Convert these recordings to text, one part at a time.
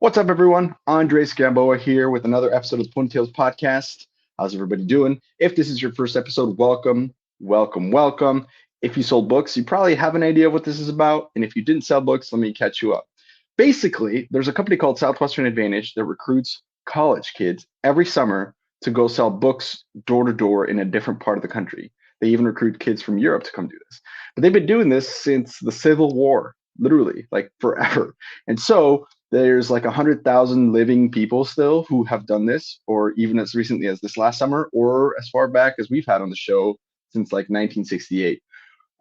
What's up, everyone? Andres Gamboa here with another episode of the Ponytails Podcast. How's everybody doing? If this is your first episode, welcome, welcome, welcome. If you sold books, you probably have an idea of what this is about. And if you didn't sell books, let me catch you up. Basically, there's a company called Southwestern Advantage that recruits college kids every summer to go sell books door to door in a different part of the country. They even recruit kids from Europe to come do this. But they've been doing this since the Civil War, literally, like forever. And so there's like 100,000 living people still who have done this, or even as recently as this last summer, or as far back as we've had on the show since like 1968.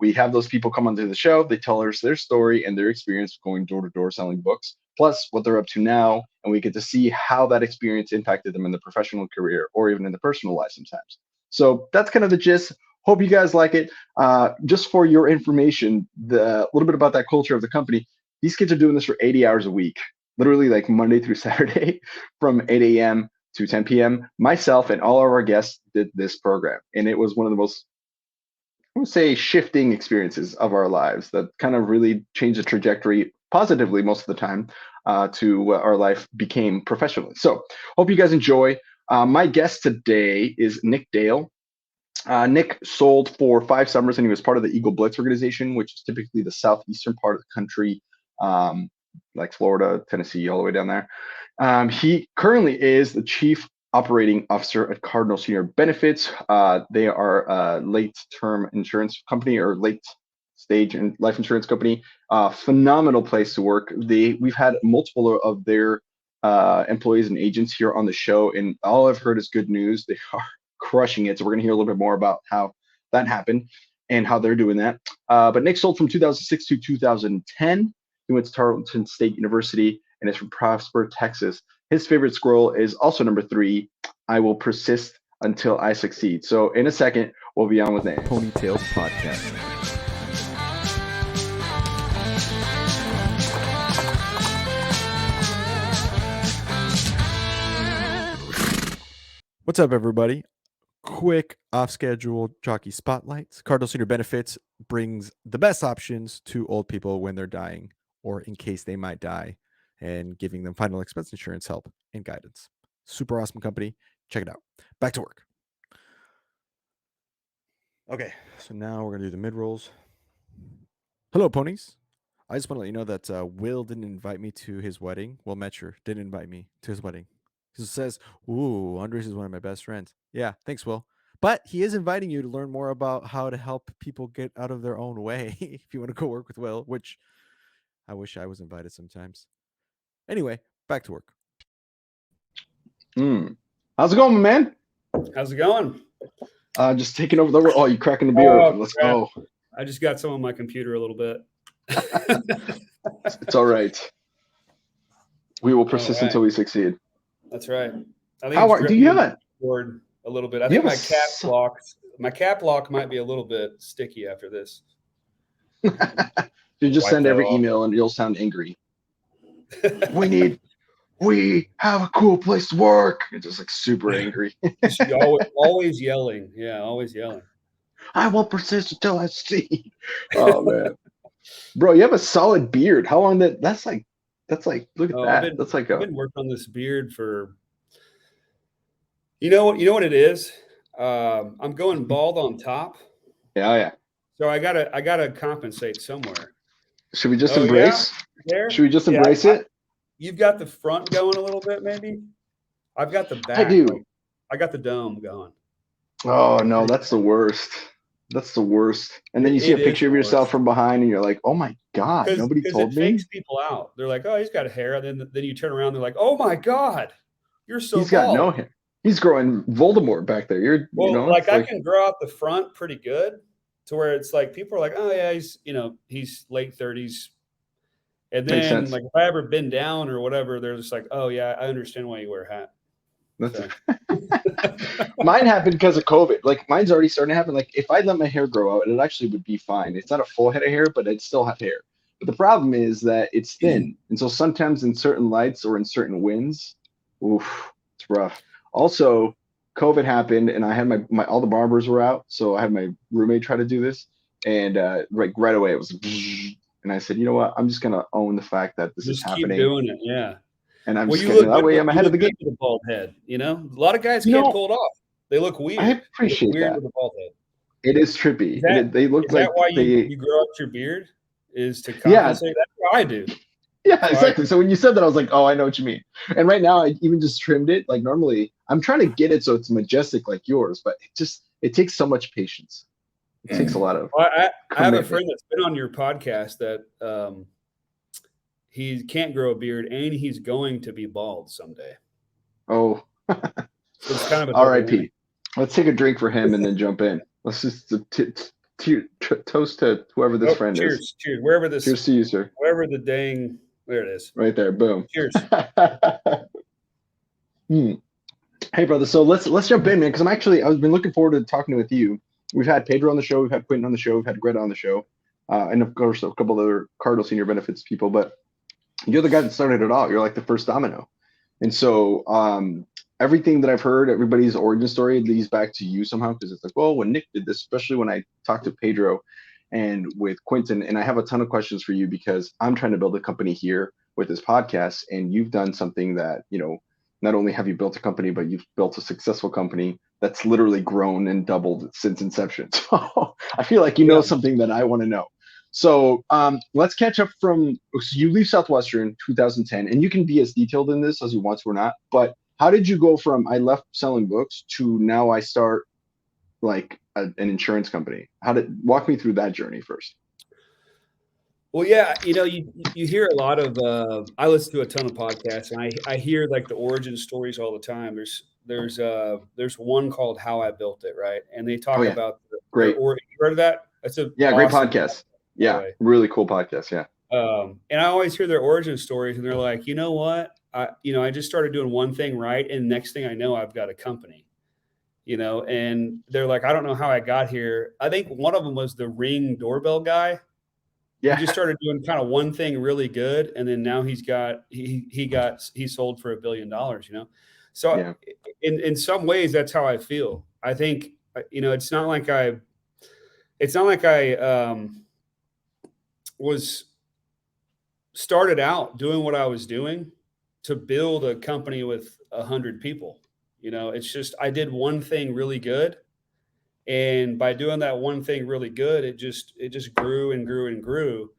We have those people come onto the show. They tell us their story and their experience going door to door selling books, plus what they're up to now. And we get to see how that experience impacted them in the professional career or even in the personal life sometimes. So that's kind of the gist. Hope you guys like it. Just for your information, the little bit about that culture of the company. These kids are doing this for 80 hours a week, literally like Monday through Saturday from 8 a.m. to 10 p.m. Myself and all of our guests did this program. And it was one of the most, I would say, shifting experiences of our lives that kind of really changed the trajectory positively most of the time to what our life became professionally. So hope you guys enjoy. My guest today is Nick Dale. Nick sold for 5 summers and he was part of the Eagle Blitz organization, which is typically the southeastern part of the country, like Florida, Tennessee, all the way down there. He currently is the chief operating officer at Cardinal Senior Benefits. They are a late-term insurance company or late-stage life insurance company. Phenomenal place to work. We've had multiple of their employees and agents here on the show, and all I've heard is good news. They are crushing it. So we're going to hear a little bit more about how that happened and how they're doing that. But Nick sold from 2006 to 2010. He went to Tarleton State University and is from Prosper, Texas. His favorite scroll is also number 3. I will persist until I succeed. So in a second, we'll be on with Nick. Ponytails Podcast. What's up, everybody? Quick off-schedule jockey spotlights. Cardinal Senior Benefits brings the best options to old people when they're dying or in case they might die, and giving them final expense insurance help and guidance. Super awesome company. Check it out. Back to work. Okay, so now we're going to do the mid-rolls. Hello, ponies. I just want to let you know that Will didn't invite me to his wedding. Well, Metscher didn't invite me to his wedding. He says, ooh, Andres is one of my best friends. Yeah, thanks, Will. But he is inviting you to learn more about how to help people get out of their own way if you want to go work with Will, which I wish I was invited sometimes. Anyway, back to work. How's it going, my man? How's it going? Just taking over the world. Oh, you cracking the beer open. Let's go. I just got some on my computer a little bit. It's all right. We will persist until we succeed. That's right. I think do you have a board a little bit? I think my cap lock might be a little bit sticky after this. You just send every email and you'll sound angry. We have a cool place to work. It's just like super angry. always yelling. Yeah, always yelling. I will persist until I see. Oh man, bro, you have a solid beard. How long that's like look at that. I've been working on this beard for. You know what it is. I'm going bald on top. Yeah. So I gotta compensate somewhere. Should we just embrace? Yeah? Should we just embrace it? You've got the front going a little bit, maybe. I've got the back. I do. I got the dome going. Oh no, that's the worst. That's the worst. And then you see a picture of yourself from behind, and you're like, "Oh my god, nobody told me." It takes people out. They're like, "Oh, he's got hair." And then you turn around, they're like, "Oh my god, you're so." He's got no hair. He's growing Voldemort back there. I can grow out the front pretty good, to where it's like people are like, "Oh yeah, he's late 30s." And then like if I ever bend down or whatever, they're just like, "Oh yeah, I understand why you wear a hat." Mine happened because of COVID. Like mine's already starting to happen. Like if I let my hair grow out, it actually would be fine. It's not a full head of hair, but I'd still have hair. But the problem is that it's thin. And so sometimes in certain lights or in certain winds, it's rough. Also, COVID happened and I had my all the barbers were out. So I had my roommate try to do this. And right away it was, and I said, you know what? I'm just going to own the fact that this is happening. Keep doing it. Yeah. And I'm Well, just you getting look that good way. with, I'm you ahead of look the good game. with a bald head. You know, a lot of guys You can't know, pull it off. They look I weird. They look appreciate weird that. with a bald head. It is trippy. They look Is that like why they. you grow out your beard? Is to Yeah, compensate? That's what I do. yeah, So I exactly. So when you said that, I was like, oh, I know what you mean. And right now, I even just trimmed it. Like normally, I'm trying to get it so it's majestic like yours, but it takes so much patience. It takes a lot of well, I have a commitment. friend that's been on your podcast that he can't grow a beard and he's going to be bald someday. Oh, So it's kind of a double whammy. R.I.P. Let's take a drink for him and then jump in. Let's just toast to whoever this friend is. Cheers, cheers. Wherever this, Cheers to you, sir. wherever the dang, there it is. Right there, boom. Cheers. Hey, brother. So let's jump in, man. Because I've been looking forward to talking with you. We've had Pedro on the show, we've had Quentin on the show, we've had Greta on the show, and of course a couple other Cardinal Senior Benefits people. But you're the guy that started it all. You're like the first domino. And so everything that I've heard, everybody's origin story leads back to you somehow, because it's like, well, when Nick did this, especially when I talked to Pedro and with Quentin, and I have a ton of questions for you because I'm trying to build a company here with this podcast, and you've done something that, not only have you built a company, but you've built a successful company that's literally grown and doubled since inception. So I feel like you know something that I want to know. So let's catch up so you leave Southwestern 2010, and you can be as detailed in this as you want to or not, but how did you go from I left selling books to now I start like an insurance company? Walk me through that journey first. Well, yeah, you hear a lot of. I listen to a ton of podcasts, and I hear like the origin stories all the time. There's one called "How I Built It," right? And they talk about great. You heard of that? That's a great podcast. Yeah, really cool podcast. Yeah. And I always hear their origin stories, and they're like, you know what? I just started doing one thing right, and next thing I know, I've got a company. And they're like, I don't know how I got here. I think one of them was the Ring doorbell guy. Yeah. He just started doing kind of one thing really good, and then now he sold for $1 billion. So in some ways, that's how I feel. I think it's not like I was started out doing what I was doing to build a company with 100 people. It's just I did one thing really good. And by doing that one thing really good, it just grew and grew and grew.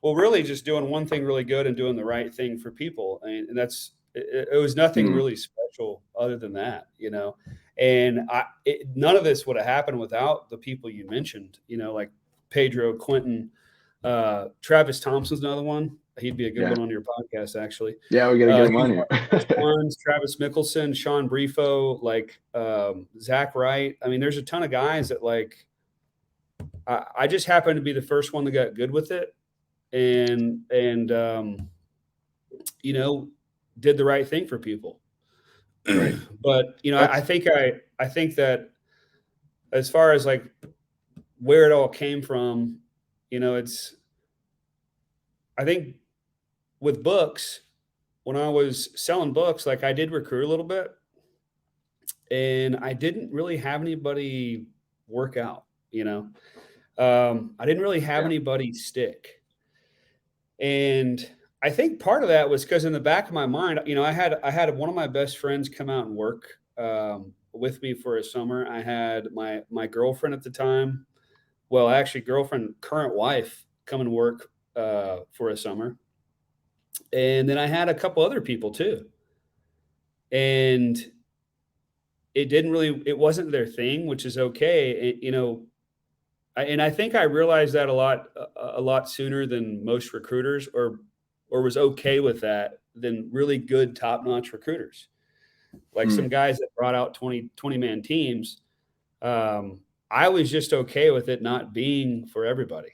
Well, really just doing one thing really good and doing the right thing for people. And that's, it was nothing really special other than that, and none of this would have happened without the people you mentioned, like Pedro, Quentin, Travis Thompson's another one. He'd be a good one on your podcast, actually. Yeah, we got to get him on here. Travis Mickelson, Sean Brifo, Zach Wright. I mean, there's a ton of guys that I just happened to be the first one that got good with it, and did the right thing for people. Right. But I think that as far as where it all came from, I think with books, when I was selling books, I did recruit a little bit, and I didn't really have anybody work out, I didn't really have anybody stick. And I think part of that was because in the back of my mind, I had one of my best friends come out and work with me for a summer. I had my girlfriend at the time, well, actually girlfriend, current wife, come and work for a summer. And then I had a couple other people too. And it wasn't their thing, which is okay. And I think I realized that a lot sooner than most recruiters, or was okay with that than really good top-notch recruiters. Some guys that brought out 20 man teams. I was just okay with it not being for everybody,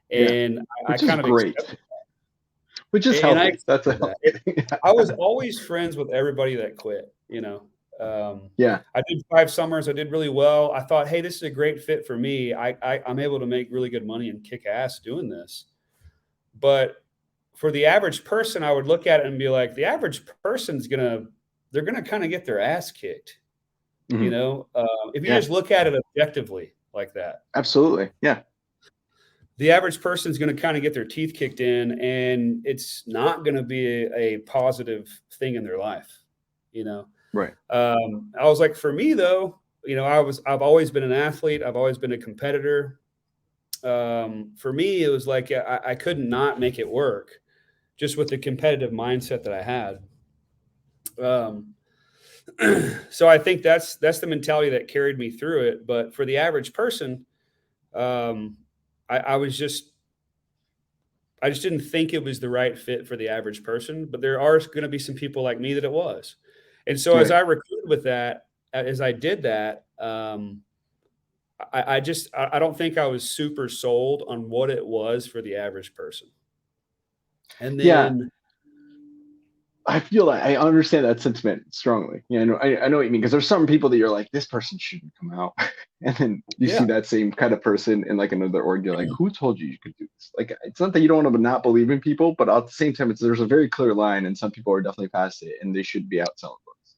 and I kind of great. Which is healthy. That's a healthy. I was always friends with everybody that quit, I did 5 summers. I did really well. I thought, hey, this is a great fit for me. I'm able to make really good money and kick ass doing this. But for the average person, I would look at it and be like, the average person's they're going to kind of get their ass kicked, if you just look at it objectively like that. Absolutely. Yeah. the average person is going to kind of get their teeth kicked in, and it's not going to be a positive thing in their life, Right. I was like, for me though, I've always been an athlete. I've always been a competitor. For me, it was like, I could not make it work just with the competitive mindset that I had. So I think that's the mentality that carried me through it. But for the average person, I just didn't think it was the right fit for the average person, but there are going to be some people like me that it was. And so as I recruited with that, as I did that, I don't think I was super sold on what it was for the average person. And then I feel like I understand that sentiment strongly. I know what you mean, because there's some people that you're like, this person shouldn't come out, and then you see that same kind of person in like another org. You're like, who told you could do this? Like, it's not that you don't want to not believe in people, but at the same time, there's a very clear line, and some people are definitely past it, and they should be out selling books.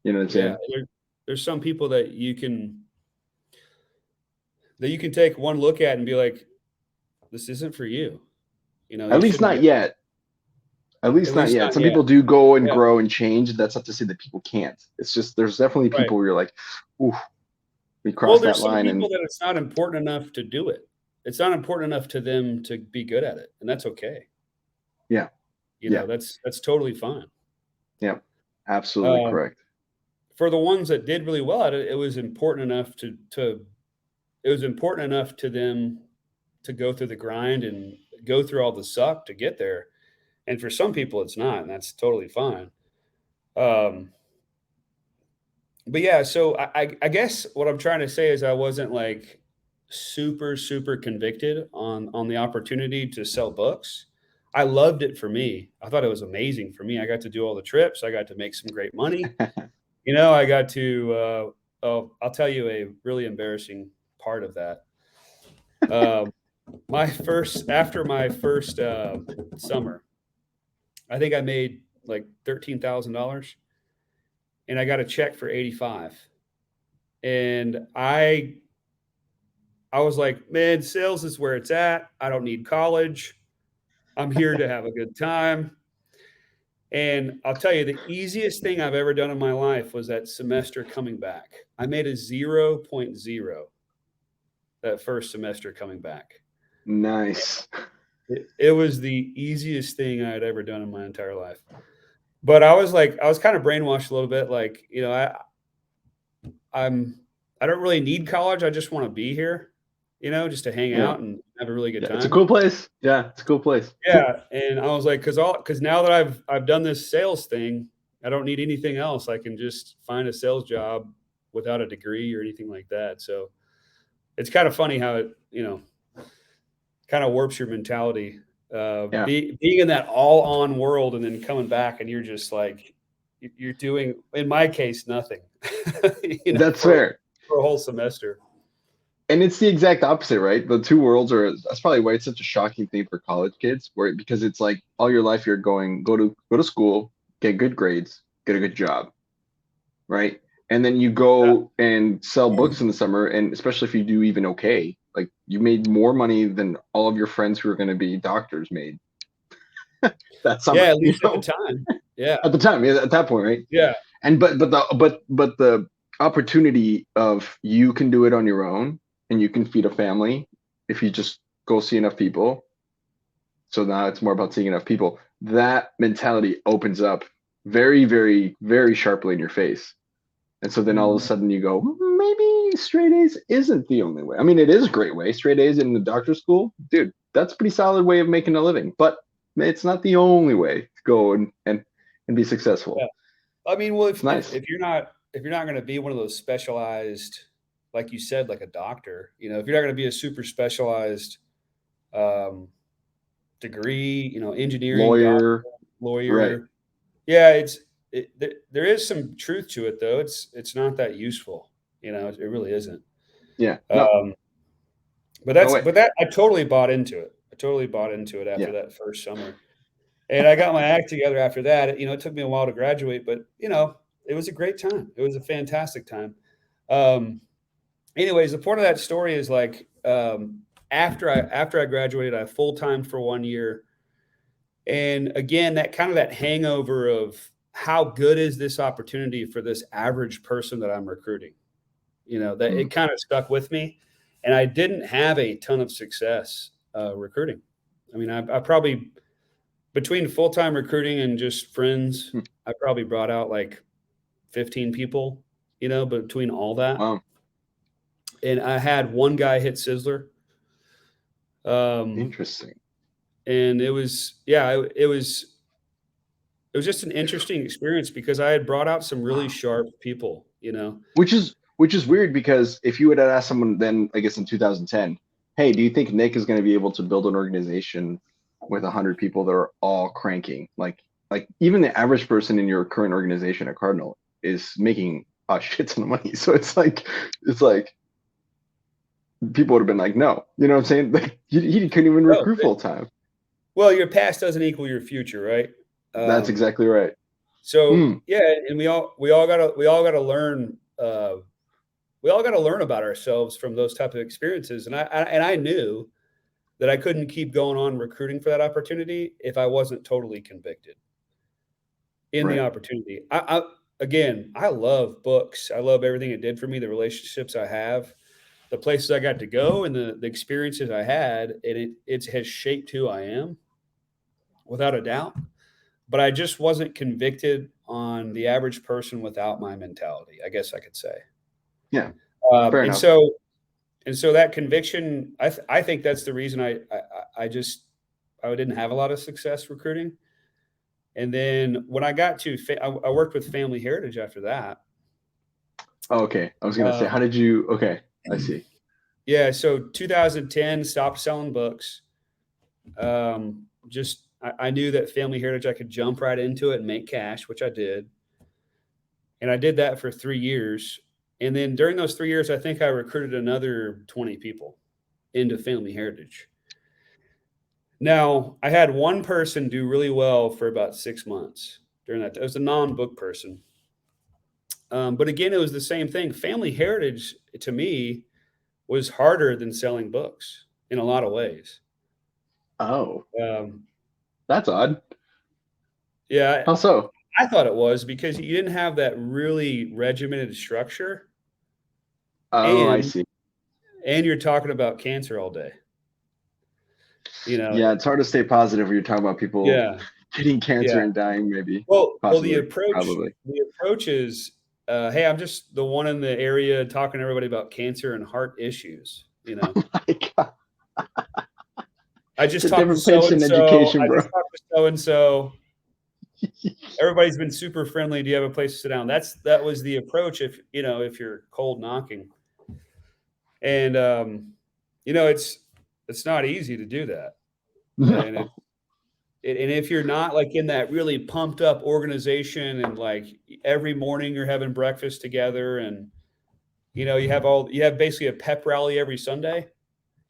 You know what I'm saying? Yeah, there's some people that you can take one look at and be like, this isn't for you. At least not yet. At least not yet. Some people do go and grow and change. That's not to say that people can't. It's just there's definitely people where you're like, ooh, we crossed that line. Some people that it's not important enough to do it. It's not important enough to them to be good at it, and that's okay. Yeah. That's totally fine. Yeah, absolutely correct. For the ones that did really well at it, it was important enough to them to go through the grind and go through all the suck to get there. And for some people it's not, and that's totally fine. But yeah, so I guess what I'm trying to say is I wasn't like super, super convicted on the opportunity to sell books. I loved it for me. I thought it was amazing for me. I got to do all the trips. I got to make some great money. I got to, I'll tell you a really embarrassing part of that. After my first summer, I think I made like $13,000, and I got a check for 85. And I was like, man, sales is where it's at. I don't need college. I'm here to have a good time. And I'll tell you, the easiest thing I've ever done in my life was that semester coming back. I made a 0.0 that first semester coming back. Nice. It was the easiest thing I had ever done in my entire life. But I was kind of brainwashed a little bit. Like, I don't really need college. I just want to be here, just to hang out and have a really good time. It's a cool place. Yeah, it's a cool place. Yeah, and I was like, because now that I've done this sales thing, I don't need anything else. I can just find a sales job without a degree or anything like that. So it's kind of funny how it, kind of warps your mentality. Being in that all-on world and then coming back and you're just like, you're doing, in my case, nothing. That's fair. For a whole semester. And it's the exact opposite, right? The two worlds that's probably why it's such a shocking thing for college kids, because it's like all your life you're going, go to school, get good grades, get a good job, right? And then you go and sell books in the summer, and especially if you do even okay, like you made more money than all of your friends who are going to be doctors made. That summer, at least at the time. Yeah, at the time, at that point, right? Yeah. And but the opportunity of you can do it on your own, and you can feed a family if you just go see enough people. So now it's more about seeing enough people. That mentality opens up very, very, very sharply in your face. And so then all of a sudden you go, maybe straight A's isn't the only way. I mean, it is a great way. Straight A's in the doctor's school, dude, that's a pretty solid way of making a living. But it's not the only way to go and be successful. Yeah. I mean, well, if you're not going to be one of those specialized, like you said, like a doctor, if you're not going to be a super specialized degree, engineering, lawyer. Right. Yeah, there is some truth to it though. It's not that useful, it really isn't. Yeah. No. But I totally bought into it. After that first summer. And I got my act together after that. It took me a while to graduate, but it was a great time. It was a fantastic time. Anyways, the point of that story is like, after I graduated, I full-time for 1 year. And again, that hangover of how good is this opportunity for this average person that I'm recruiting? That it kind of stuck with me. And I didn't have a ton of success recruiting. I mean, I probably, between full-time recruiting and just friends, I probably brought out like 15 people, between all that. Wow. And I had one guy hit Sizzler. Interesting. And it was just an interesting experience because I had brought out some really sharp people, Which is weird, because if you would have asked someone then, I guess in 2010, hey, do you think Nick is going to be able to build an organization with 100 people that are all cranking? Like even the average person in your current organization at Cardinal is making a shit ton of money. So it's like people would have been like, no, you know what I'm saying? Like he couldn't even recruit full time. Well, your past doesn't equal your future, right? That's exactly right. So yeah, and we all gotta learn. We all got to learn about ourselves from those type of experiences. And I knew that I couldn't keep going on recruiting for that opportunity if I wasn't totally convicted in the opportunity. Again, I love books. I love everything it did for me, the relationships I have, the places I got to go, and the experiences I had. And it has shaped who I am, without a doubt. But I just wasn't convicted on the average person without my mentality, I guess I could say. Yeah. Fair enough. So that conviction, I think that's the reason I didn't have a lot of success recruiting. And then when I got to, I worked with Family Heritage after that. Oh, okay. I was going to say, how did you, okay, I see. Yeah. So 2010, stopped selling books. I knew that Family Heritage, I could jump right into it and make cash, which I did. And I did that for 3 years. And then during those 3 years, I think I recruited another 20 people into Family Heritage. Now, I had one person do really well for about 6 months during that. It was a non-book person. But again, it was the same thing. Family Heritage, to me, was harder than selling books in a lot of ways. Oh. That's odd. Yeah. How so? I thought it was because you didn't have that really regimented structure. Oh, I see. And you're talking about cancer all day. Yeah, it's hard to stay positive when you're talking about people getting cancer and dying, maybe. Well, the approach is, hey, I'm just the one in the area talking to everybody about cancer and heart issues. Oh my God. I just talked to so-and-so. I just talked to so-and-so. Everybody's been super friendly. Do you have a place to sit down? That was the approach if you're cold knocking. And it's not easy to do that. No. And if you're not like in that really pumped up organization and like every morning you're having breakfast together and you have basically a pep rally every Sunday.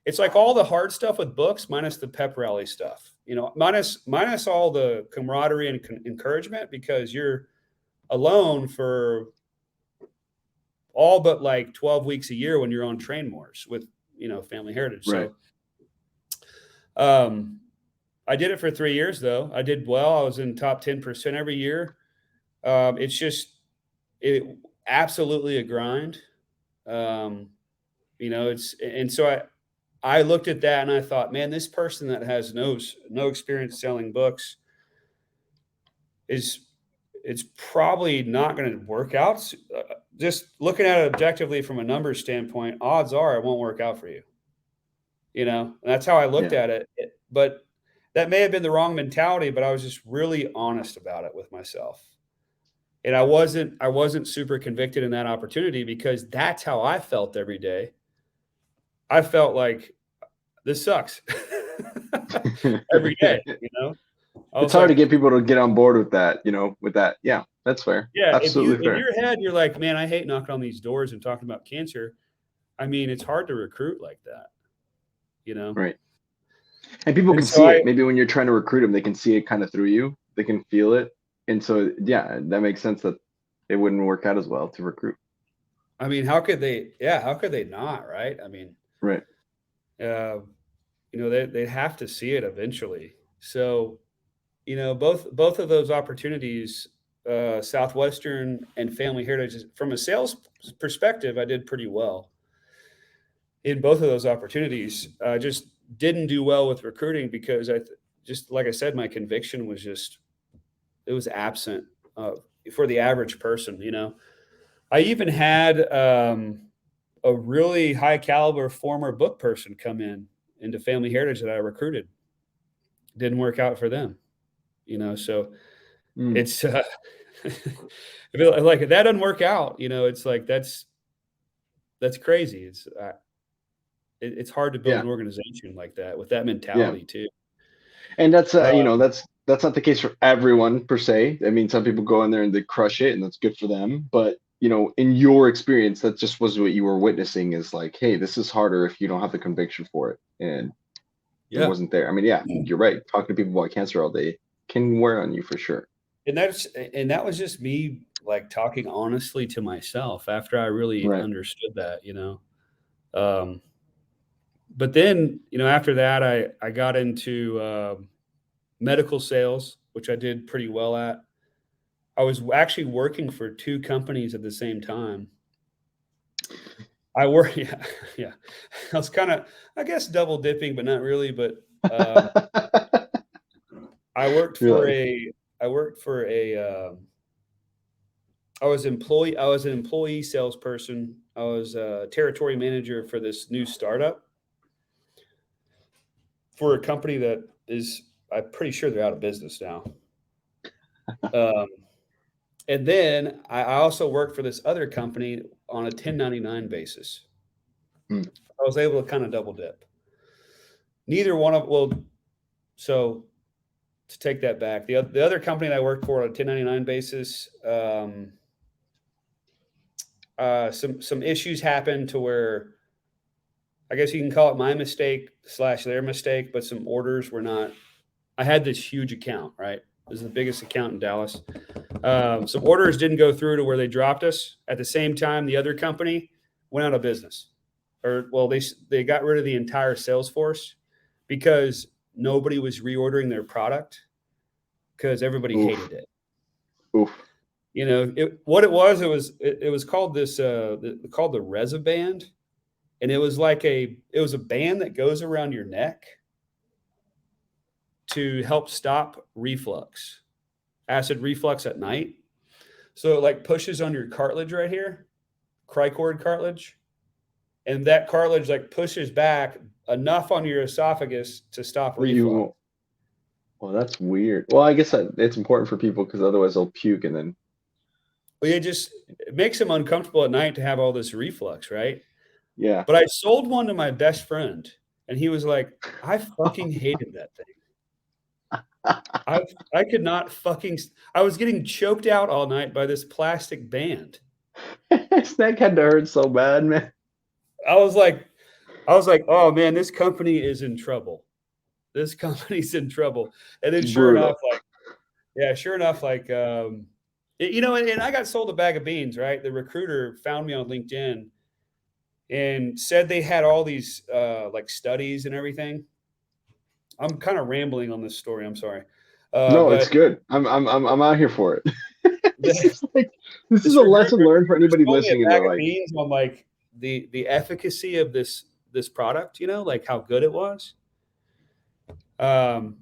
It's like all the hard stuff with books minus the pep rally stuff, minus all the camaraderie and encouragement, because you're alone for all but like 12 weeks a year when you're on train moors with, Family Heritage. Right. So, I did it for 3 years though. I did well. I was in top 10% every year. It absolutely a grind. So I looked at that and I thought, man, this person that has no experience selling books it's probably not going to work out. Just looking at it objectively from a numbers standpoint, odds are it won't work out for you. And that's how I looked at it. But that may have been the wrong mentality, but I was just really honest about it with myself. And I wasn't super convicted in that opportunity because that's how I felt every day. I felt like this sucks every day, It's hard to get people to get on board with that, Yeah, that's fair. Yeah. Absolutely fair. In your head, you're like, man, I hate knocking on these doors and talking about cancer. I mean, it's hard to recruit like that, Right. And people can see it. Maybe when you're trying to recruit them, they can see it kind of through you. They can feel it. And so, yeah, that makes sense that it wouldn't work out as well to recruit. I mean, how could they not, right? I mean, right. They'd have to see it eventually. So, both of those opportunities, Southwestern and Family Heritage, from a sales perspective, I did pretty well in both of those opportunities. I just didn't do well with recruiting because just like I said, my conviction was it was absent for the average person. I even had a really high caliber former book person come into Family Heritage that I recruited. Didn't work out for them, so it's like if that doesn't work out, it's like that's crazy. It's hard to build an organization like that with that mentality too. And that's that's not the case for everyone per se. I mean, some people go in there and they crush it, and that's good for them. But in your experience, that just was what you were witnessing, is like, hey, this is harder if you don't have the conviction for it, and it wasn't there. I mean, you're right. Talking to people about cancer all day can wear on you for sure. And that was just me, like, talking honestly to myself after I really understood that, but then, after that, I got into medical sales, which I did pretty well at. I was actually working for 2 companies at the same time. I was kind of, I guess, double dipping, but not really. But I was an employee salesperson. I was a territory manager for this new startup for a company that I'm pretty sure they're out of business now. And then I also worked for this other company on a 1099 basis. I was able to kind of double dip. So to take that back, the other company that I worked for on a 1099 basis, some issues happened to where, I guess you can call it my mistake / their mistake, but some orders were not. I had this huge account, right? It was the biggest account in Dallas. Some orders didn't go through to where they dropped us. At the same time, the other company went out of business. They got rid of the entire sales force because nobody was reordering their product because everybody hated it. Oof. It was called called the Reza band. And it was a band that goes around your neck to help stop acid reflux at night. So it like pushes on your cartilage right here, cricoid cartilage. And that cartilage like pushes back enough on your esophagus to stop reflux. Well, that's weird. Well, I guess it's important for people because otherwise they'll puke and then. Well, it makes them uncomfortable at night to have all this reflux, right? Yeah. But I sold one to my best friend, and he was like, I fucking hated that thing. I could not I was getting choked out all night by this plastic band. His neck had to hurt so bad, man. I was like, oh man, this company is in trouble. This company's in trouble. And then sure enough, and I got sold a bag of beans, right? The recruiter found me on LinkedIn and said they had all these like studies and everything. I'm kind of rambling on this story. I'm sorry. No, it's good. I'm out here for it. This is a lesson learned for anybody listening. On like the efficacy of this product, like how good it was. And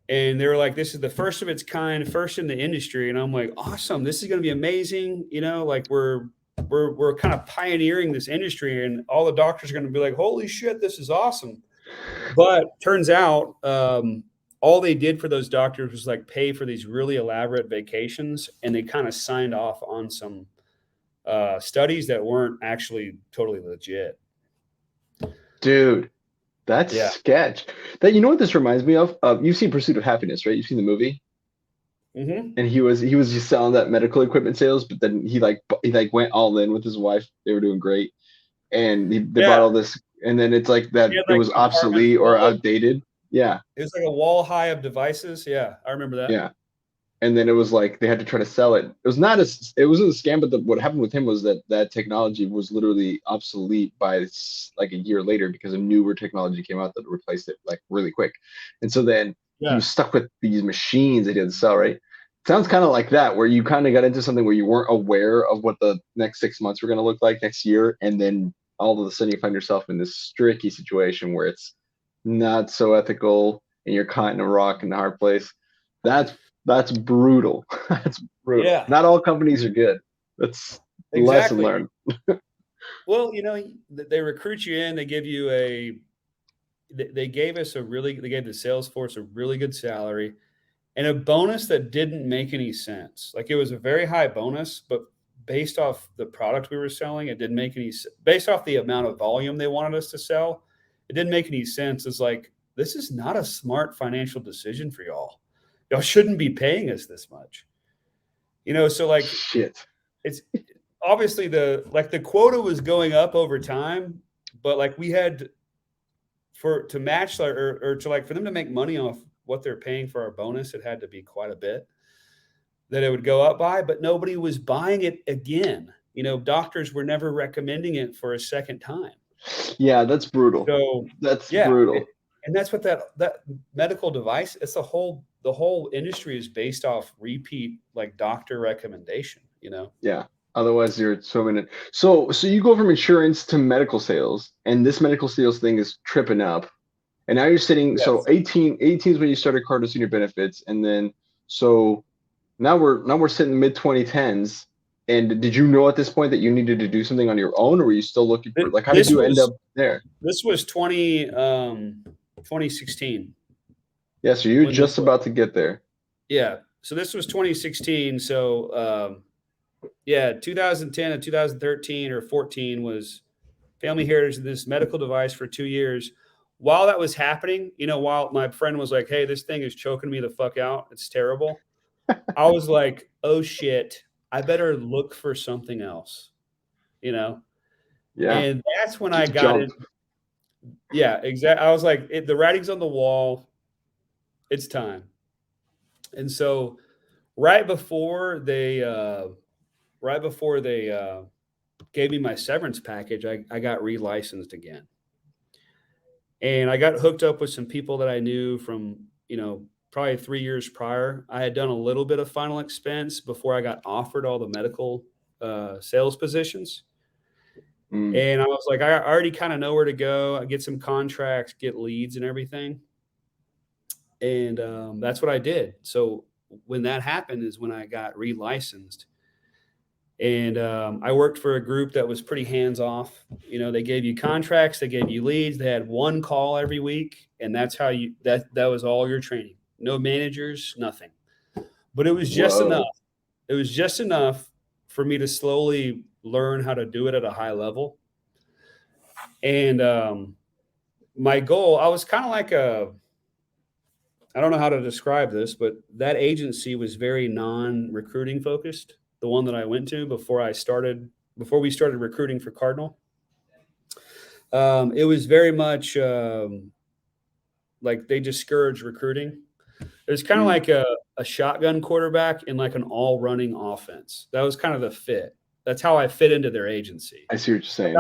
they were like, this is the first of its kind, first in the industry. And I'm like, awesome. This is going to be amazing. Like we're kind of pioneering this industry, and all the doctors are going to be like, holy shit, this is awesome. But turns out all they did for those doctors was like pay for these really elaborate vacations, and they kind of signed off on some studies that weren't actually totally legit. Dude, that's sketch. That, you know what this reminds me of? You've seen Pursuit of Happiness, right? You've seen the movie? Mm-hmm. And he was just selling that medical equipment sales, but then he went all in with his wife. They were doing great, and they bought all this, and then it's like that it was obsolete or outdated. Yeah, it was like a wall high of devices. Yeah, I remember that. Yeah, and then it was like they had to try to sell it. It wasn't a scam, but what happened with him was that technology was literally obsolete by like a year later because a newer technology came out that replaced it like really quick. And so then he was stuck with these machines that he had to sell, right? Sounds kind of like that, where you kind of got into something where you weren't aware of what the next 6 months were going to look like next year, and then all of a sudden you find yourself in this tricky situation where it's not so ethical and you're caught in a rock in a hard place. That's brutal. That's brutal. Yeah. Not all companies are good. That's lesson learned. Well, they recruit you in, they give you they gave the sales force a really good salary and a bonus that didn't make any sense. Like, it was a very high bonus, but based off the product we were selling, it didn't make any sense. Based off the amount of volume they wanted us to sell, it didn't make any sense. It's like, this is not a smart financial decision for y'all. Y'all shouldn't be paying us this much. So like, shit. It's obviously the quota was going up over time, but like we had to match or to like for them to make money off what they're paying for our bonus, it had to be quite a bit that it would go up by, but nobody was buying it again. Doctors were never recommending it for a second time. Yeah, that's brutal. So that's brutal. And that's what that medical device, it's the whole industry is based off repeat, like, doctor recommendation, Yeah. Otherwise you're swimming in. So you go from insurance to medical sales, and this medical sales thing is tripping up. And now you're sitting, yes. So 18 is when you started Cardinal Senior Benefits. And then, so now we're sitting mid 2010s. And did you know at this point that you needed to do something on your own, or were you still looking for, like, how did you end up there? This was 2016. Yeah. So you're just about to get there. Yeah. So this was 2016. So, 2010 and 2013 or 14 was Family Heritage of this medical device for 2 years. While that was happening, while my friend was like, hey, this thing is choking me the fuck out, it's terrible. I was like, oh shit, I better look for something else, Yeah. And that's when I got it. Yeah, exactly. I was like, the writing's on the wall. It's time. And so right before they gave me my severance package, I got relicensed again. And I got hooked up with some people that I knew from, probably 3 years prior. I had done a little bit of final expense before I got offered all the medical sales positions. And I was like, I already kind of know where to go. I get some contracts, get leads and everything. And that's what I did. So when that happened is when I got relicensed. And I worked for a group that was pretty hands-off. They gave you contracts, they gave you leads, they had one call every week, and that's how that was all your training. No managers, nothing. But it was just enough. It was just enough for me to slowly learn how to do it at a high level. And my goal, I was kind of like I don't know how to describe this, but that agency was very non-recruiting focused. The one that I went to before we started recruiting for Cardinal. It was very much like they discouraged recruiting. It was kind of like a shotgun quarterback in like an all running offense. That was kind of the fit. That's how I fit into their agency. I see what you're saying.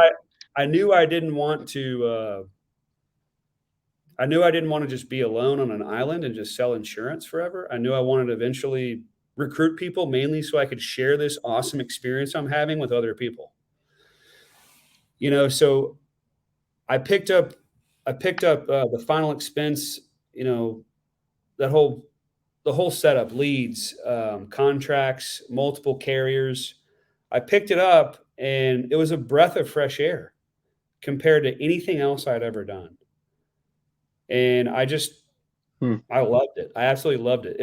I knew I didn't want to just be alone on an island and just sell insurance forever. I knew I wanted to eventually recruit people, mainly so I could share this awesome experience I'm having with other people. So I picked up the final expense, the whole setup, leads, contracts, multiple carriers. I picked it up and it was a breath of fresh air compared to anything else I'd ever done. And I loved it. I absolutely loved it.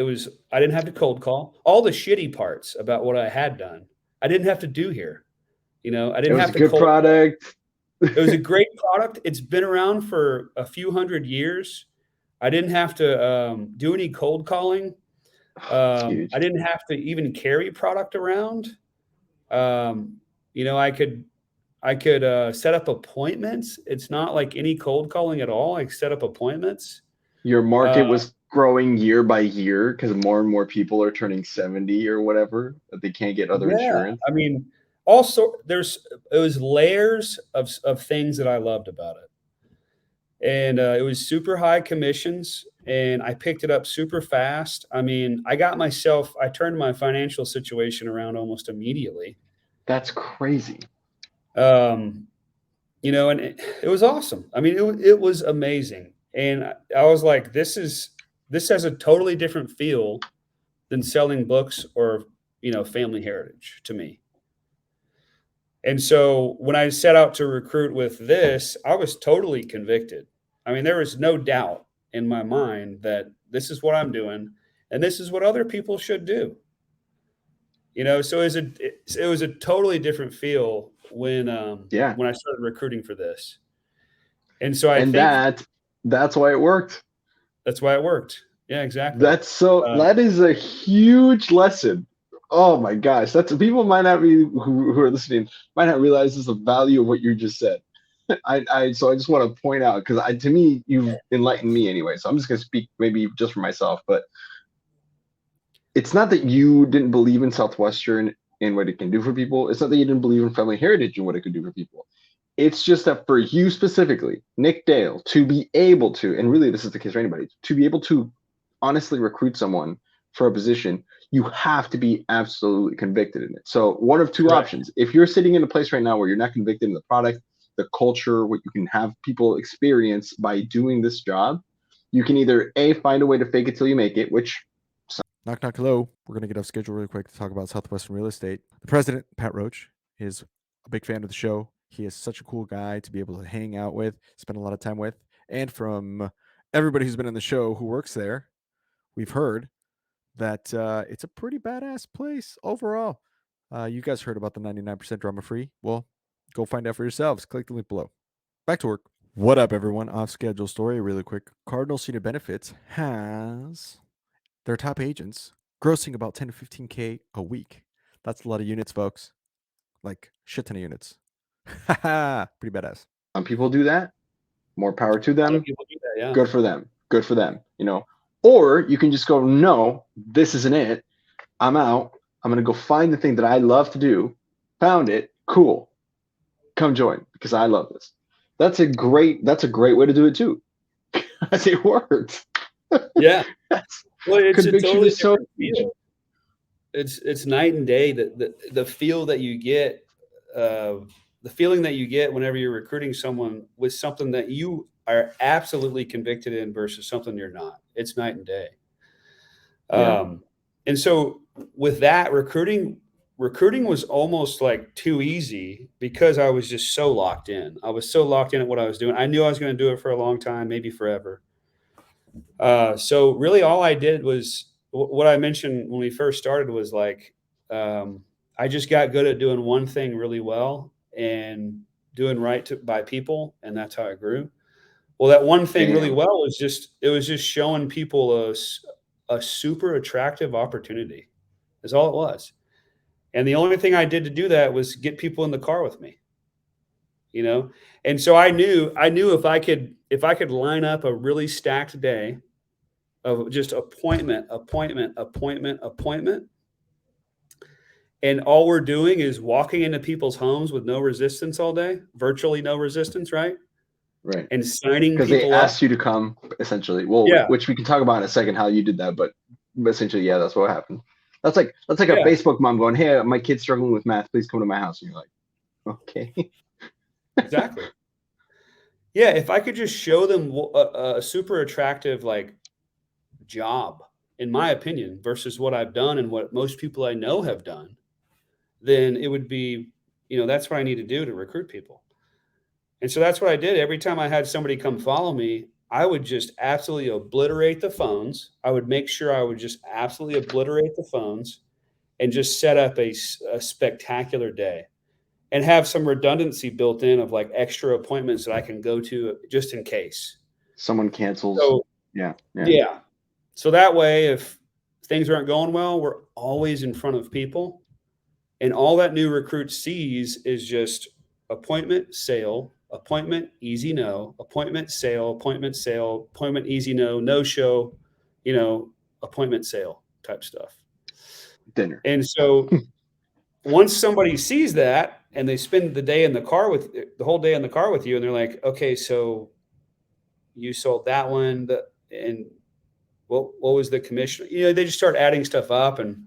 I didn't have to cold call. All the shitty parts about what I had done, I didn't have to do here. I didn't have to. It was a good product. It was a great product. It's been around for a few hundred years. I didn't have to do any cold calling. I didn't have to even carry product around. I could set up appointments. It's not like any cold calling at all. I set up appointments. Your market was growing year by year because more and more people are turning 70 or whatever that they can't get other insurance? I mean, also it was layers of things that I loved about it. And it was super high commissions, and I picked it up super fast. I mean, I turned my financial situation around almost immediately. That's crazy. And it was awesome. I mean, it was amazing. And I was like, this has a totally different feel than selling books or, family heritage to me. And so when I set out to recruit with this, I was totally convicted. I mean, there was no doubt in my mind that this is what I'm doing and this is what other people should do. So it was a totally different feel when I started recruiting for this. And so that's why it worked. That's why it worked. Yeah, exactly. That is a huge lesson. Oh my gosh, people might not be who are listening might not realize the value of what you just said. I just want to point out because to me you've enlightened me anyway. So I'm just gonna speak maybe just for myself, but it's not that you didn't believe in Southwestern and what it can do for people. It's not that you didn't believe in Family Heritage and what it could do for people. It's just that for you specifically, Nick Dale, to be able to, and really this is the case for anybody, to be able to honestly recruit someone for a position, you have to be absolutely convicted in it. So one of two options. If you're sitting in a place right now where you're not convicted in the product, the culture, what you can have people experience by doing this job, you can either find a way to fake it till you make it, which knock knock hello. We're gonna get off schedule really quick to talk about Southwestern real estate. The president, Pat Roach, is a big fan of the show. He is such a cool guy to be able to hang out with, spend a lot of time with, and from everybody who's been on the show who works there, we've heard that it's a pretty badass place overall. You guys heard about the 99% drama free? Well, go find out for yourselves. Click the link below. Back to work. What up, everyone? Off schedule story really quick. Cardinal Senior Benefits has their top agents grossing about 10 to 15K a week. That's a lot of units, folks. Like shit ton of units. Pretty badass. Some people do that. More power to them. People do that, yeah. Good for them. Good for them. Or you can just go, no, this isn't it. I'm out. I'm going to go find the thing that I love to do. Found it. Cool. Come join because I love this. That's a great way to do it too. Because it worked. Yeah. Well, it's a totally different feel. It's night and day. The feel that you get, the feeling that you get whenever you're recruiting someone with something that you are absolutely convicted in versus something you're not. It's night and day. Yeah. And so with that, recruiting was almost like too easy because I was just so locked in. I was so locked in at what I was doing. I knew I was going to do it for a long time, maybe forever. So really all I did was what I mentioned when we first started was like, I just got good at doing one thing really well and doing right by people. And that's how I grew. Well, that one thing really well was just showing people a super attractive opportunity is all it was. And the only thing I did to do that was get people in the car with me, And so I knew if I could line up a really stacked day of just appointment. And all we're doing is walking into people's homes with no resistance all day, virtually no resistance, right? Right. And signing people because they asked you to come, essentially. Well, yeah. Which we can talk about in a second how you did that, but essentially, yeah, that's what happened. That's like a Facebook mom going, "Hey, my kid's struggling with math. Please come to my house." And you're like, "Okay." Exactly. Yeah, if I could just show them a super attractive job, in my opinion, versus what I've done and what most people I know have done, then it would be, that's what I need to do to recruit people. And so that's what I did. Every time I had somebody come follow me, I would just absolutely obliterate the phones. I would make sure I would just absolutely obliterate the phones and just set up a spectacular day and have some redundancy built in of like extra appointments that I can go to just in case someone cancels. So, yeah. So that way, if things aren't going well, we're always in front of people. And all that new recruit sees is just appointment, sale, appointment, easy no, appointment, sale, appointment, sale, appointment, easy no, no show, appointment sale type stuff. Dinner. And so once somebody sees that and they spend the whole day in the car with you, and they're like, okay, so you sold that one, and what was the commission? They just start adding stuff up, and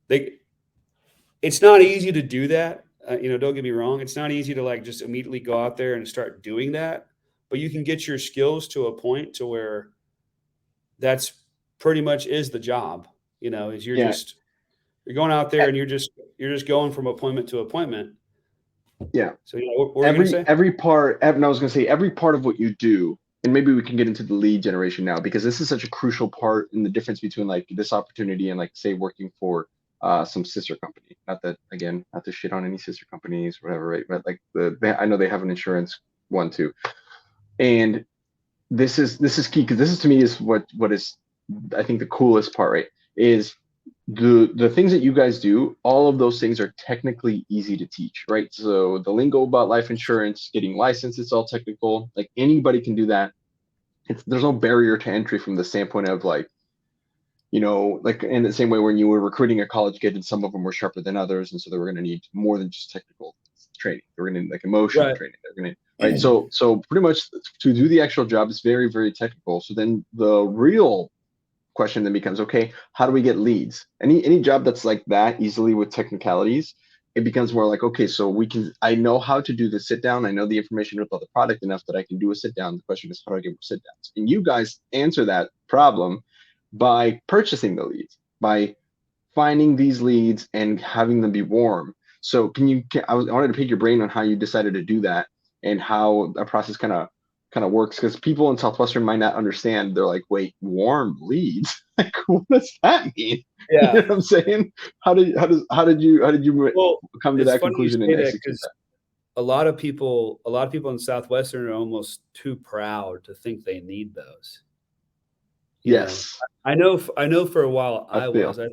it's not easy to do that. Don't get me wrong. It's not easy to like just immediately go out there and start doing that, but you can get your skills to a point to where that's pretty much is the job, is you're going out there and you're just going from appointment to appointment. Yeah. So what were you gonna say? Every part of what you do, and maybe we can get into the lead generation now, because this is such a crucial part in the difference between like this opportunity and like say working for some sister company. Not to shit on any sister companies, whatever, right? But like I know they have an insurance one too, and this is key, because this is, to me, is what is, I think, the coolest part, right? Is the things that you guys do. All of those things are technically easy to teach, right? So the lingo about life insurance, getting licensed, it's all technical. Like anybody can do that. There's no barrier to entry from the standpoint of like, like in the same way when you were recruiting a college kid, and some of them were sharper than others, and so they were going to need more than just technical training. They were going to need like emotional training. They're going to, right? So pretty much to do the actual job is very, very technical. So then the real question then becomes, okay, how do we get leads? Any job that's like that easily with technicalities, it becomes more like, okay, so I know how to do the sit down. I know the information about the product enough that I can do a sit down. The question is, how do I get more sit downs? And you guys answer that problem by purchasing the leads, by finding these leads and having them be warm. So I wanted to pick your brain on how you decided to do that and how that process kind of works, because people in Southwestern might not understand. They're like, wait, warm leads? Like, what does that mean? Yeah. You know what I'm saying? How did you come to that conclusion and execute that? A lot of people in Southwestern are almost too proud to think they need those. Yes. I know for a while I was. I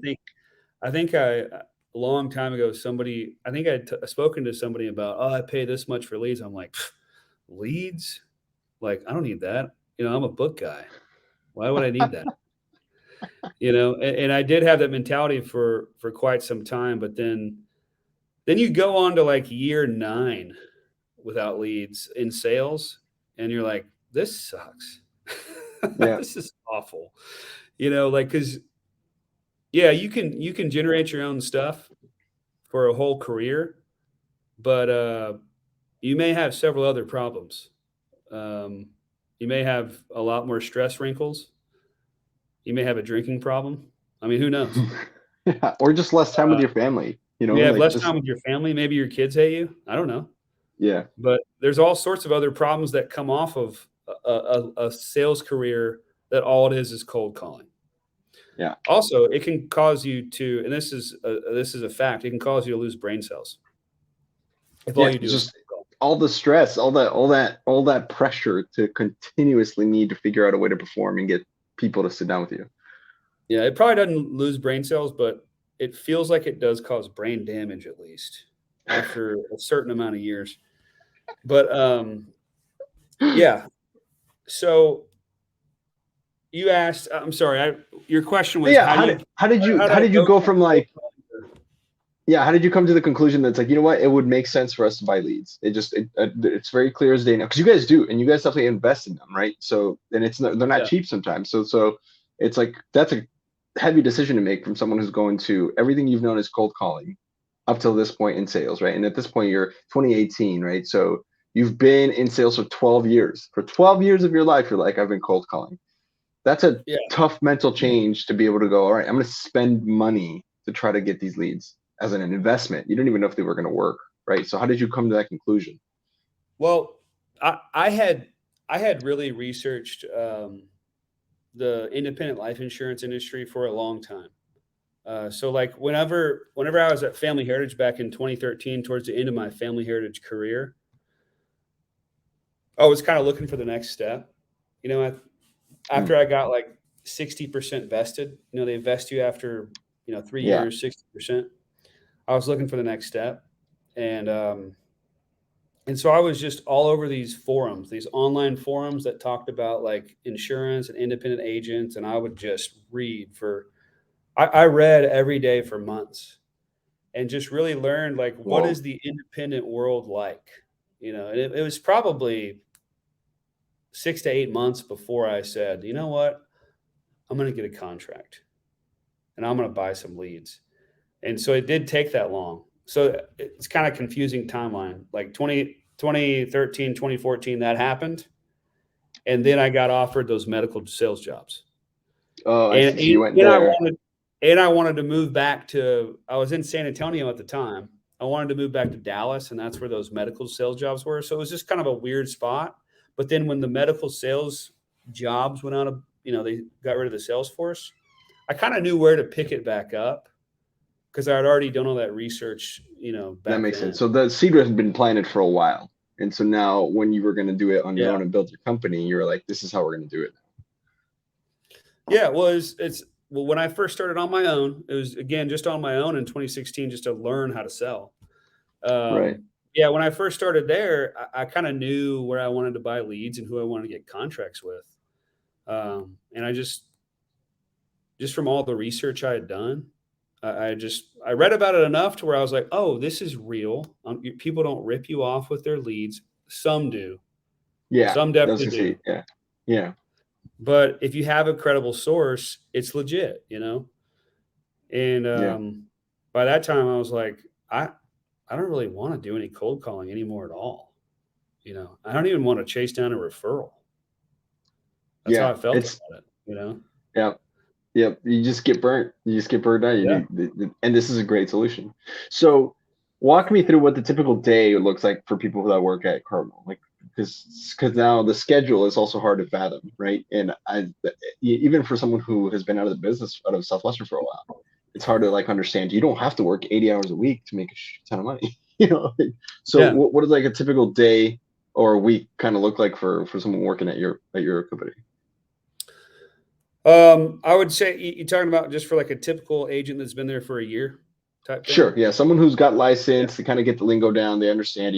think a long time ago, I think I'd spoken to somebody about, I pay this much for leads. I'm like, leads? Like, I don't need that. I'm a book guy. Why would I need that? And I did have that mentality for quite some time, but then you go on to like year 9 without leads in sales, and you're like, this sucks. Yeah. This is awful. Because you can generate your own stuff for a whole career, but you may have several other problems. You may have a lot more stress wrinkles. You may have a drinking problem. I mean, who knows? Yeah. Or just less time with your family. You have less time with your family. Maybe your kids hate you. I don't know. Yeah. But there's all sorts of other problems that come off of a sales career that all it is cold calling. Yeah. Also, it can cause you to, and this is a fact, it can cause you to lose brain cells. If all you do is all the stress, all that pressure to continuously need to figure out a way to perform and get people to sit down with you. Yeah, it probably doesn't lose brain cells, but it feels like it does cause brain damage, at least after a certain amount of years. But yeah. So you asked, I'm sorry, your question was, how did you go from like, how did you come to the conclusion that's like, you know what, it would make sense for us to buy leads? It's very clear as day now, because you guys do, and you guys definitely invest in them, right? So, and they're not cheap sometimes. So it's like, that's a heavy decision to make from someone who's going to everything you've known as cold calling up till this point in sales, right? And at this point, you're 2018, right? So you've been in sales for 12 years. For 12 years of your life, you're like, I've been cold calling. That's a tough mental change to be able to go, all right, I'm going to spend money to try to get these leads as an investment. You don't even know if they were going to work, right? So how did you come to that conclusion? Well, I had really researched the independent life insurance industry for a long time. So like whenever I was at Family Heritage back in 2013, towards the end of my Family Heritage career, I was kind of looking for the next step. After I got like 60% vested, they vest you after 3 years, 60%. I was looking for the next step, and And so I was just all over these forums, these online forums that talked about like insurance and independent agents. And I would just read I read every day for months and just really learned like, what Whoa. is the independent world like? And it was probably 6 to 8 months before I said, you know what, I'm going to get a contract and I'm going to buy some leads. And so it did take that long. So it's kind of confusing timeline, like 2013, 2014, that happened. And then I got offered those medical sales jobs. Oh, I And, see. So you went and I there. wanted to move back to, I was in San Antonio at the time. I wanted to move back to Dallas, and that's where those medical sales jobs were. So it was just kind of a weird spot. But then when the medical sales jobs went out of, they got rid of the sales force, I kind of knew where to pick it back up because I had already done all that research, back That makes then. sense. So the seed has been planted for a while. And so now when you were going to do it on your Yeah. own and build your company, you were like, this is how we're going to do it. Yeah, well, well, when I first started on my own, it was again just on my own in 2016, just to learn how to sell. Right. Yeah, when I first started there, I kind of knew where I wanted to buy leads and who I wanted to get contracts with. And I just from all the research I had done, I read about it enough to where I was like, oh, this is real. People don't rip you off with their leads. Some do. Yeah. Some That was definitely do. Yeah. Yeah. But if you have a credible source, it's legit, And Yeah. by that time, I was like, I don't really want to do any cold calling anymore at all. I don't even want to chase down a referral. That's how I felt about it. Yeah. Yep. You just get burnt. You just get burned out. Yeah. And this is a great solution. So walk me through what the typical day looks like for people that work at Cardinal. Like, because now the schedule is also hard to fathom, right? And even for someone who has been out of the business, out of Southwestern for a while, it's hard to like understand. You don't have to work 80 hours a week to make a ton of money, So Yeah. what does like a typical day or a week kind of look like for someone working at your company? I would say you're talking about just for like a typical agent that's been there for a year type thing. Sure. Yeah. Someone who's got license Yeah. to kind of get the lingo down. They understand,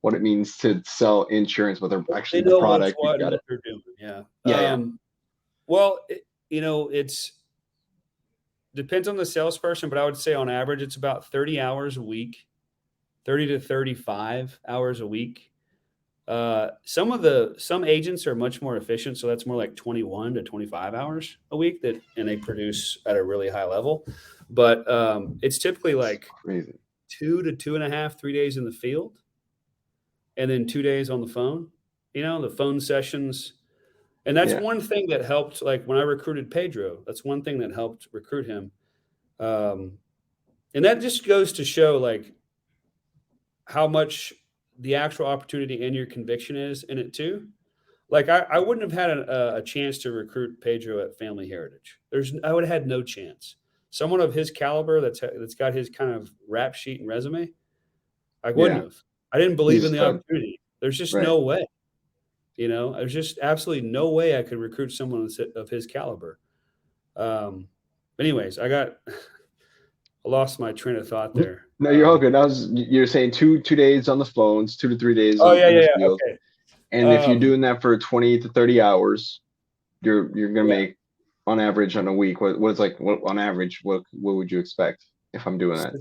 what it means to sell insurance, but they're They actually the know what's product. You've what and got what it. they're doing. Yeah. Yeah. Well, it's depends on the salesperson, but I would say on average, it's about 30 hours a week, 30 to 35 hours a week. Some agents are much more efficient. So that's more like 21 to 25 hours a week and they produce at a really high level. But it's typically like Crazy. 2 to 2.5, 3 days in the field. And then 2 days on the phone, the phone sessions. And that's one thing that helped, like when I recruited Pedro, that's one thing that helped recruit him. And that just goes to show like how much the actual opportunity and your conviction is in it too. Like I wouldn't have had a chance to recruit Pedro at Family Heritage. I would have had no chance. Someone of his caliber that's got his kind of rap sheet and resume, I wouldn't have. I didn't believe in the opportunity. There's just no way. There's just absolutely no way I could recruit someone of his caliber. Anyways, I lost my train of thought there. No, you're all good. You're saying two days on the phones, 2 to 3 days Oh, in the yeah. field. Okay. And if you're doing that for 20 to 30 hours, you're gonna make on average on a week. What on average, what would you expect if I'm doing that?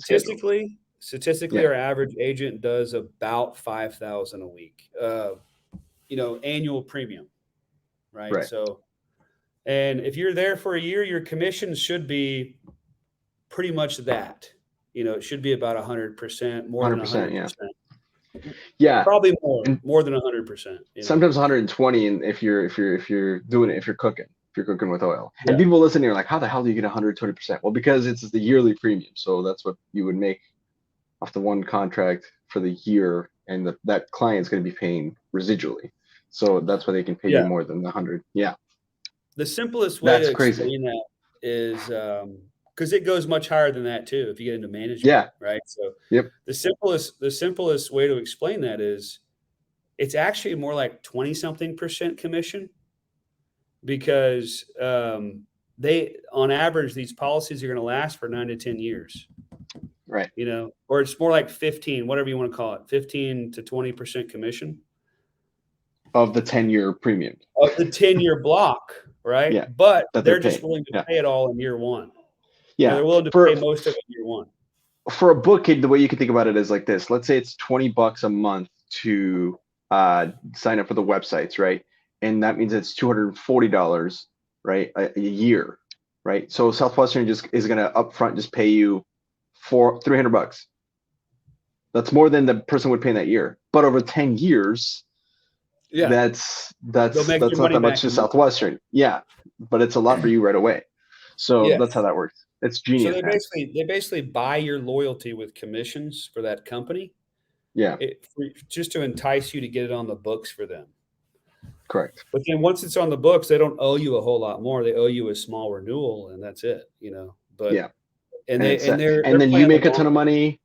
Statistically, our average agent does about $5,000 a week. Annual premium, right? So, and if you're there for a year, your commission should be pretty much that. It should be about 100%, more than 100%. Yeah, probably more than 100%. Sometimes 120, and if you're doing it, if you're cooking with oil. And people listening are like, how the hell do you get 120%? Well, because it's the yearly premium, so that's what you would make off the one contract for the year, and that client's going to be paying residually, so that's why they can pay you more than the 100. Yeah. The simplest way to explain that is because it goes much higher than that too if you get into management, right? So the simplest way to explain that is it's actually more like 20-something% commission because they on average these policies are going to last for 9 to 10 years. Right. Or it's more like 15, whatever you want to call it, 15 to 20% commission of the 10-year premium of the 10-year block, right? Yeah, But that they're paying. just willing to pay it all in year one. Yeah, they're willing to pay most of it in year one. For a book, the way you can think about it is like this. Let's say it's $20 a month to sign up for the websites, right? And that means it's $240, right, a year, right? So Southwestern just is going to upfront just pay you for $300. That's more than the person would pay in that year. But over 10 years, that's not that much to Southwestern. Yeah, but it's a lot for you right away. So that's how that works. It's genius. So they basically buy your loyalty with commissions for that company. Yeah. Just to entice you to get it on the books for them. Correct. But then once it's on the books, they don't owe you a whole lot more. They owe you a small renewal, and that's it. But yeah, and then you make a ton of money.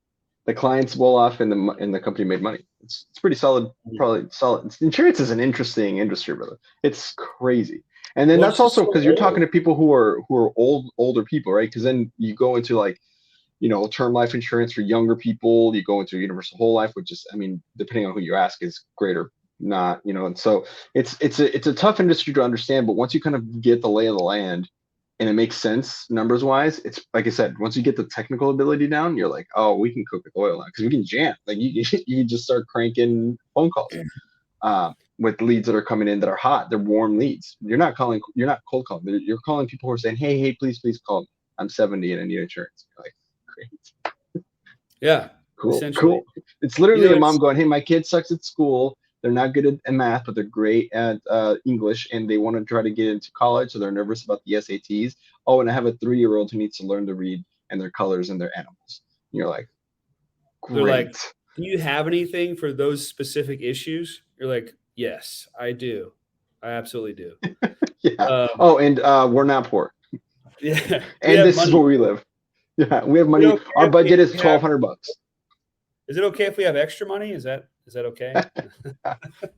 The clients roll off, and the company made money. It's pretty solid. Probably solid. Insurance is an interesting industry, brother. It's crazy. And then that's also because you're talking to people who are older people, right? Because then you go into like, term life insurance for younger people. You go into universal whole life, which is, depending on who you ask, is great or not, And so it's a tough industry to understand. But once you kind of get the lay of the land, and it makes sense numbers wise, it's like I said, once you get the technical ability down, you're like, oh, we can cook with oil now because we can jam. Like you can just start cranking phone calls with leads that are coming in that are hot. They're warm leads. You're not cold calling. You're calling people who are saying, hey, please call me. I'm 70 and I need insurance. You're like, great. Yeah. Cool. It's literally a mom going, hey, my kid sucks at school. They're not good at math, but they're great at English, and they want to try to get into college, so they're nervous about the SATs. Oh, and I have a 3-year-old who needs to learn to read and their colors and their animals. And you're like, great. They're like, do you have anything for those specific issues? You're like, yes, I do. I absolutely do. Yeah. And we're not poor. Yeah. And this is where we live. Yeah, we have money. Our budget is $1,200. Is it okay if we have extra money? Is that okay?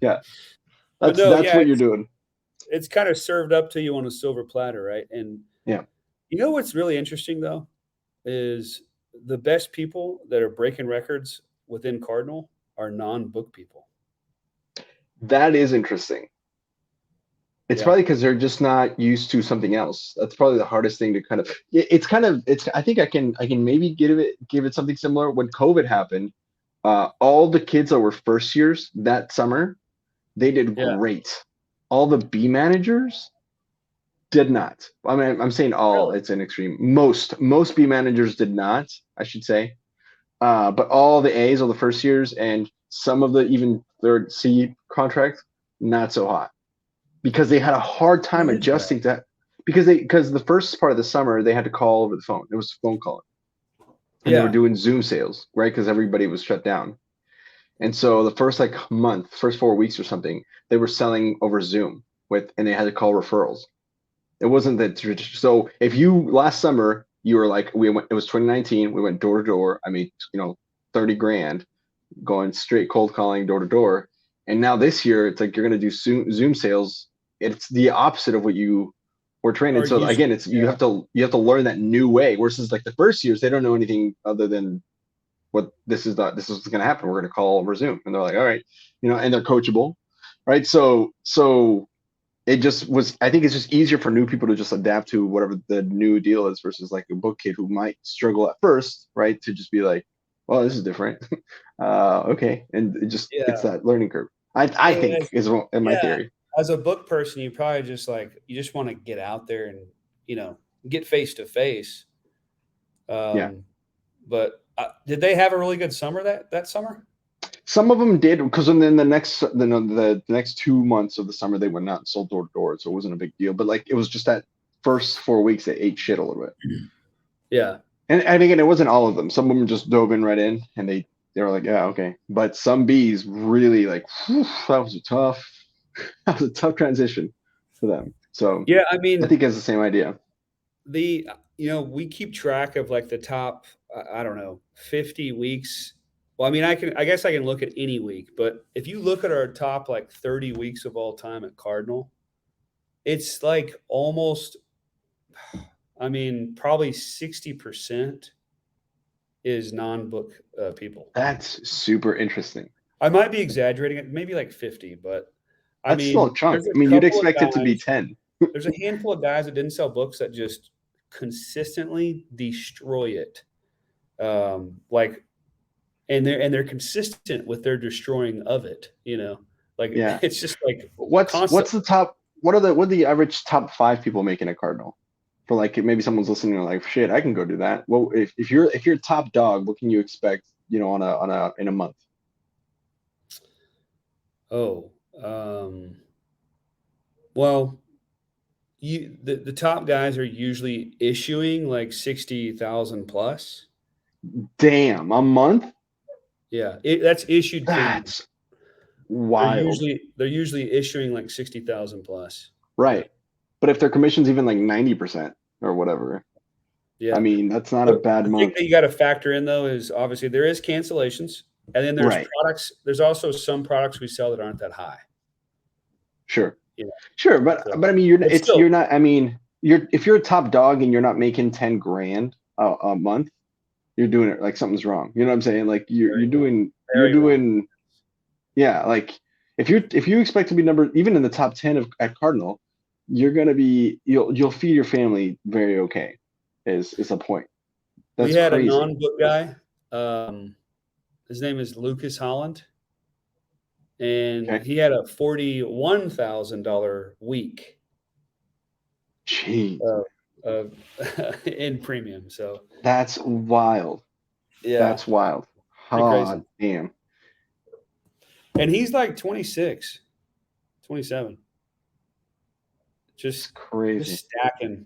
Yeah. That's what you're doing. It's kind of served up to you on a silver platter, right? And yeah. What's really interesting though is the best people that are breaking records within Cardinal are non-book people. That is interesting. It's probably because they're just not used to something else. That's probably the hardest thing to kind of. I think I can maybe give it something similar. When COVID happened, all the kids that were first years that summer, they did great. All the B managers did not. I'm saying all. It's an extreme. Most B managers did not, I should say. But all the A's, all the first years, and some of the even third C contracts, not so hot. Because they had a hard time adjusting to that. Because the first part of the summer they had to call over the phone. It was phone calling. And they were doing Zoom sales, right? Because everybody was shut down. And so the first first 4 weeks or something, they were selling over Zoom and they had to call referrals. It wasn't that. So if last summer you were like, it was 2019, we went door to door. I made, $30,000 going straight cold calling door to door. And now this year it's like, you're going to do Zoom sales. It's the opposite of what you were trained. So again, you have to learn that new way. Versus like the first years, they don't know anything other than what this is going to happen. We're going to call over Zoom, and they're like, all right, and they're coachable, right? So it just was. I think it's just easier for new people to just adapt to whatever the new deal is versus like a book kid who might struggle at first, right? To just be like, well, this is different. Okay, and it's that learning curve. I think is in my theory. As a book person, you probably just want to get out there and get face to face. But did they have a really good summer that summer? Some of them did, because then the next 2 months of the summer they went out and sold door to door, so it wasn't a big deal. But like it was just that first 4 weeks that ate shit a little bit. Yeah, and again, it wasn't all of them. Some of them just dove in right in, and they were like, yeah, okay. But some Bs really like, that was a tough transition for them. So yeah, I think it's the same idea. We keep track of like the top, I don't know, 50 weeks. Well, I guess I can look at any week, but if you look at our top like 30 weeks of all time at Cardinal, it's like almost, probably 60% is non-book people. That's super interesting. I might be exaggerating it, maybe like 50, but I That's still a mean, chunk. there's a I mean, you'd couple of expect it to be guys, 10. there's a handful of guys that didn't sell books that just consistently destroy it. Like, and they're consistent with their destroying of it, you know, like Yeah. it's just like What's constant. the top? What are the average top 5 people making a Cardinal? For like maybe someone's listening and like, shit, I can go do that. Well, if you're top dog, what can you expect? You know, in a month. Oh, well, the top guys are usually issuing like 60,000 plus. Damn, a month? Yeah, that's issued premium. That's wild. They're usually issuing like 60,000 plus. Right. But if their commission's even like 90% or whatever, Yeah. I mean, that's not a bad the month. thing that you got to factor in though is obviously there is cancellations, and then there's Right. products. There's also some products we sell that aren't that high. Sure. You know? Sure, but I mean, you're not. I mean, if you're a top dog and you're not making 10 grand a month, you're doing it like something's wrong. You know what I'm saying? Like you're doing. Yeah, like if you expect to be even in the top 10 at Cardinal, you're gonna be you'll feed your family very okay. Is a point. That's we had crazy. a non-book guy. His name is Lucas Holland, and he had a $41,000 week. Jeez. In premium. So that's wild. Yeah, that's wild. Oh, damn. And he's like 26, 27. Just crazy.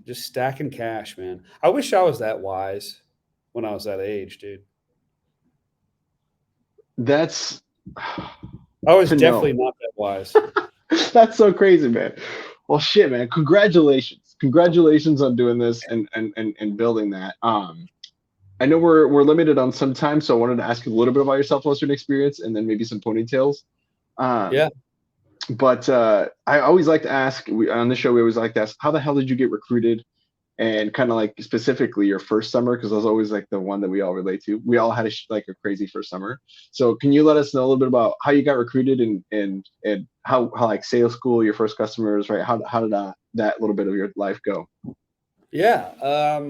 Just stacking cash, man. I wish I was that wise when I was that age, dude. That's I was definitely not that wise. That's so crazy, man. Well, shit, man. Congratulations on doing this and building that. I know we're limited on some time, so I wanted to ask you a little bit about your self-hosting experience and then maybe some ponytails. Yeah. But I always like to ask on the show. We always like to ask, how the hell did you get recruited? And kind of like specifically your first summer, because that's always like the one that we all relate to. We all had a crazy first summer. So can you let us know a little bit about how you got recruited and how like sales school, your first customers, right? How did that little bit of your life go? Yeah.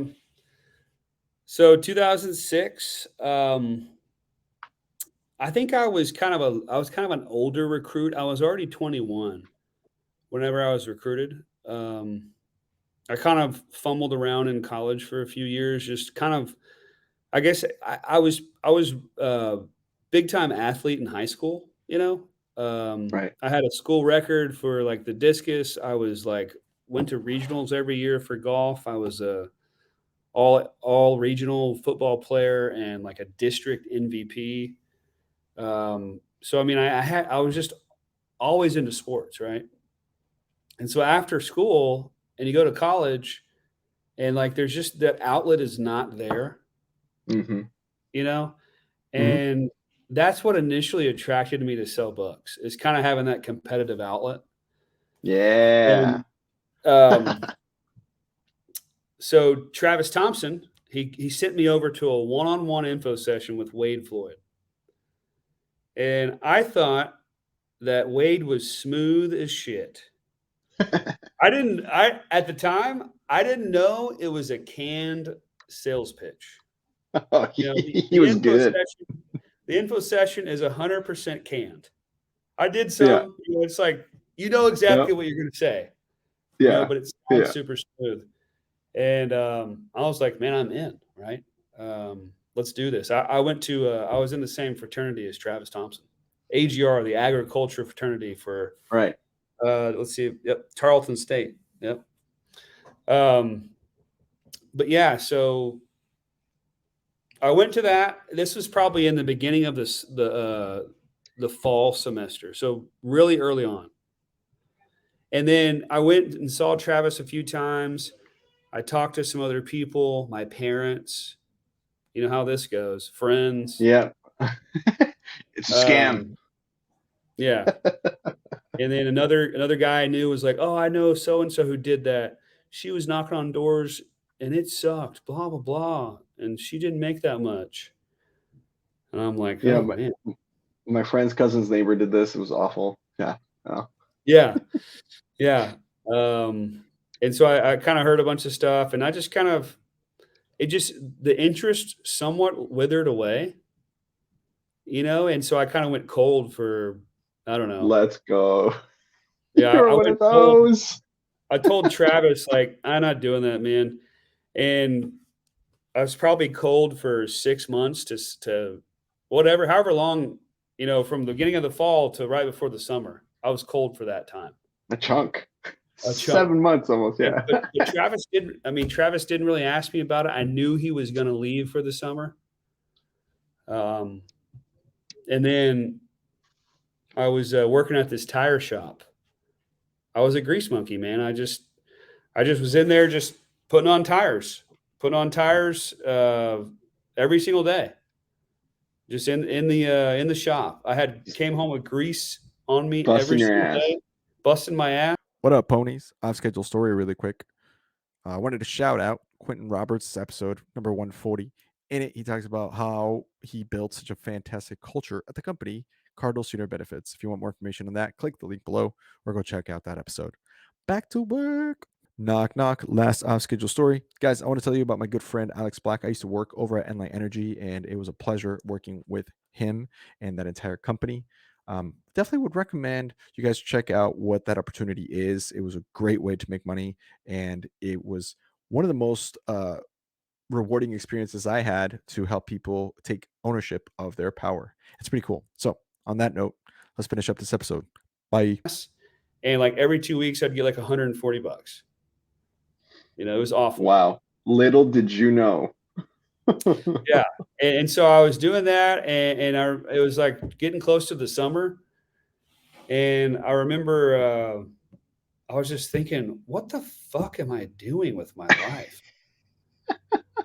So 2006. I think I was kind of an older recruit. I was already 21 whenever I was recruited. I kind of fumbled around in college for a few years, just kind of, I guess I was big time athlete in high school, you know? Right. I had a school record for like the discus. I was like, went to regionals every year for golf. I was a all regional football player and like a district MVP. So, I mean, I was just always into sports. Right. And so after school, and you go to college and like there's just that outlet is not there, you know? And that's what initially attracted me to sell books, is kind of having that competitive outlet. Yeah. And, so Travis Thompson, he sent me over to a one-on-one info session with Wade Floyd. And I thought that Wade was smooth as shit. At the time, I didn't know it was a canned sales pitch. Oh, he was good. The info session is 100% canned. I did some, it's like, exactly what you're going to say, but it sounds super smooth. And I was like, man, I'm in, right? Let's do this. I was in the same fraternity as Travis Thompson, AGR, the agriculture fraternity for, right. Let's see. Yep. Tarleton State. Yep. But yeah, so I went to that. This was probably in the beginning of the fall semester. So really early on. And then I went and saw Travis a few times. I talked to some other people, my parents, you know how this goes, friends. Yeah. It's a scam. Yeah. And then another guy I knew was like, oh, I know so-and-so who did that. She was knocking on doors and it sucked, blah, blah, blah. and she didn't make that much. And I'm like, yeah, oh, man. My friend's cousin's neighbor did this. It was awful. Yeah. Oh. Yeah. Yeah. And so I kind of heard a bunch of stuff, and I just kind of, the interest somewhat withered away, and so I kind of went cold for, I don't know. Let's go. Yeah, You're I one went of those. I told Travis, like, I'm not doing that, man. And I was probably cold for 6 months to whatever, however long, from the beginning of the fall to right before the summer. I was cold for that time. A chunk. A chunk. 7 months almost, yeah. But Travis didn't really ask me about it. I knew he was going to leave for the summer. And then I was working at this tire shop. I was a grease monkey, man. I just was in there just putting on tires every single day. Just in the shop. I came home with grease on me every single day, busting my ass. What up, ponies? Off-schedule story really quick. I wanted to shout out Quentin Roberts' episode number 140. In it, he talks about how he built such a fantastic culture at the company, Cardinal Senior Benefits. If you want more information on that, click the link below or go check out that episode. Back to work. Knock, knock. Last off-schedule story. Guys, I want to tell you about my good friend, Alex Black. I used to work over at EnLight.Energy, and it was a pleasure working with him and that entire company. Definitely would recommend you guys check out what that opportunity is. It was a great way to make money, and it was one of the most rewarding experiences I had to help people take ownership of their power. It's pretty cool. So on that note, let's finish up this episode. Bye. And like every 2 weeks, I'd get like $140. It was awful. Wow. Little did you know. Yeah. And so I was doing that, and it was like getting close to the summer. And I remember I was just thinking, what the fuck am I doing with my life?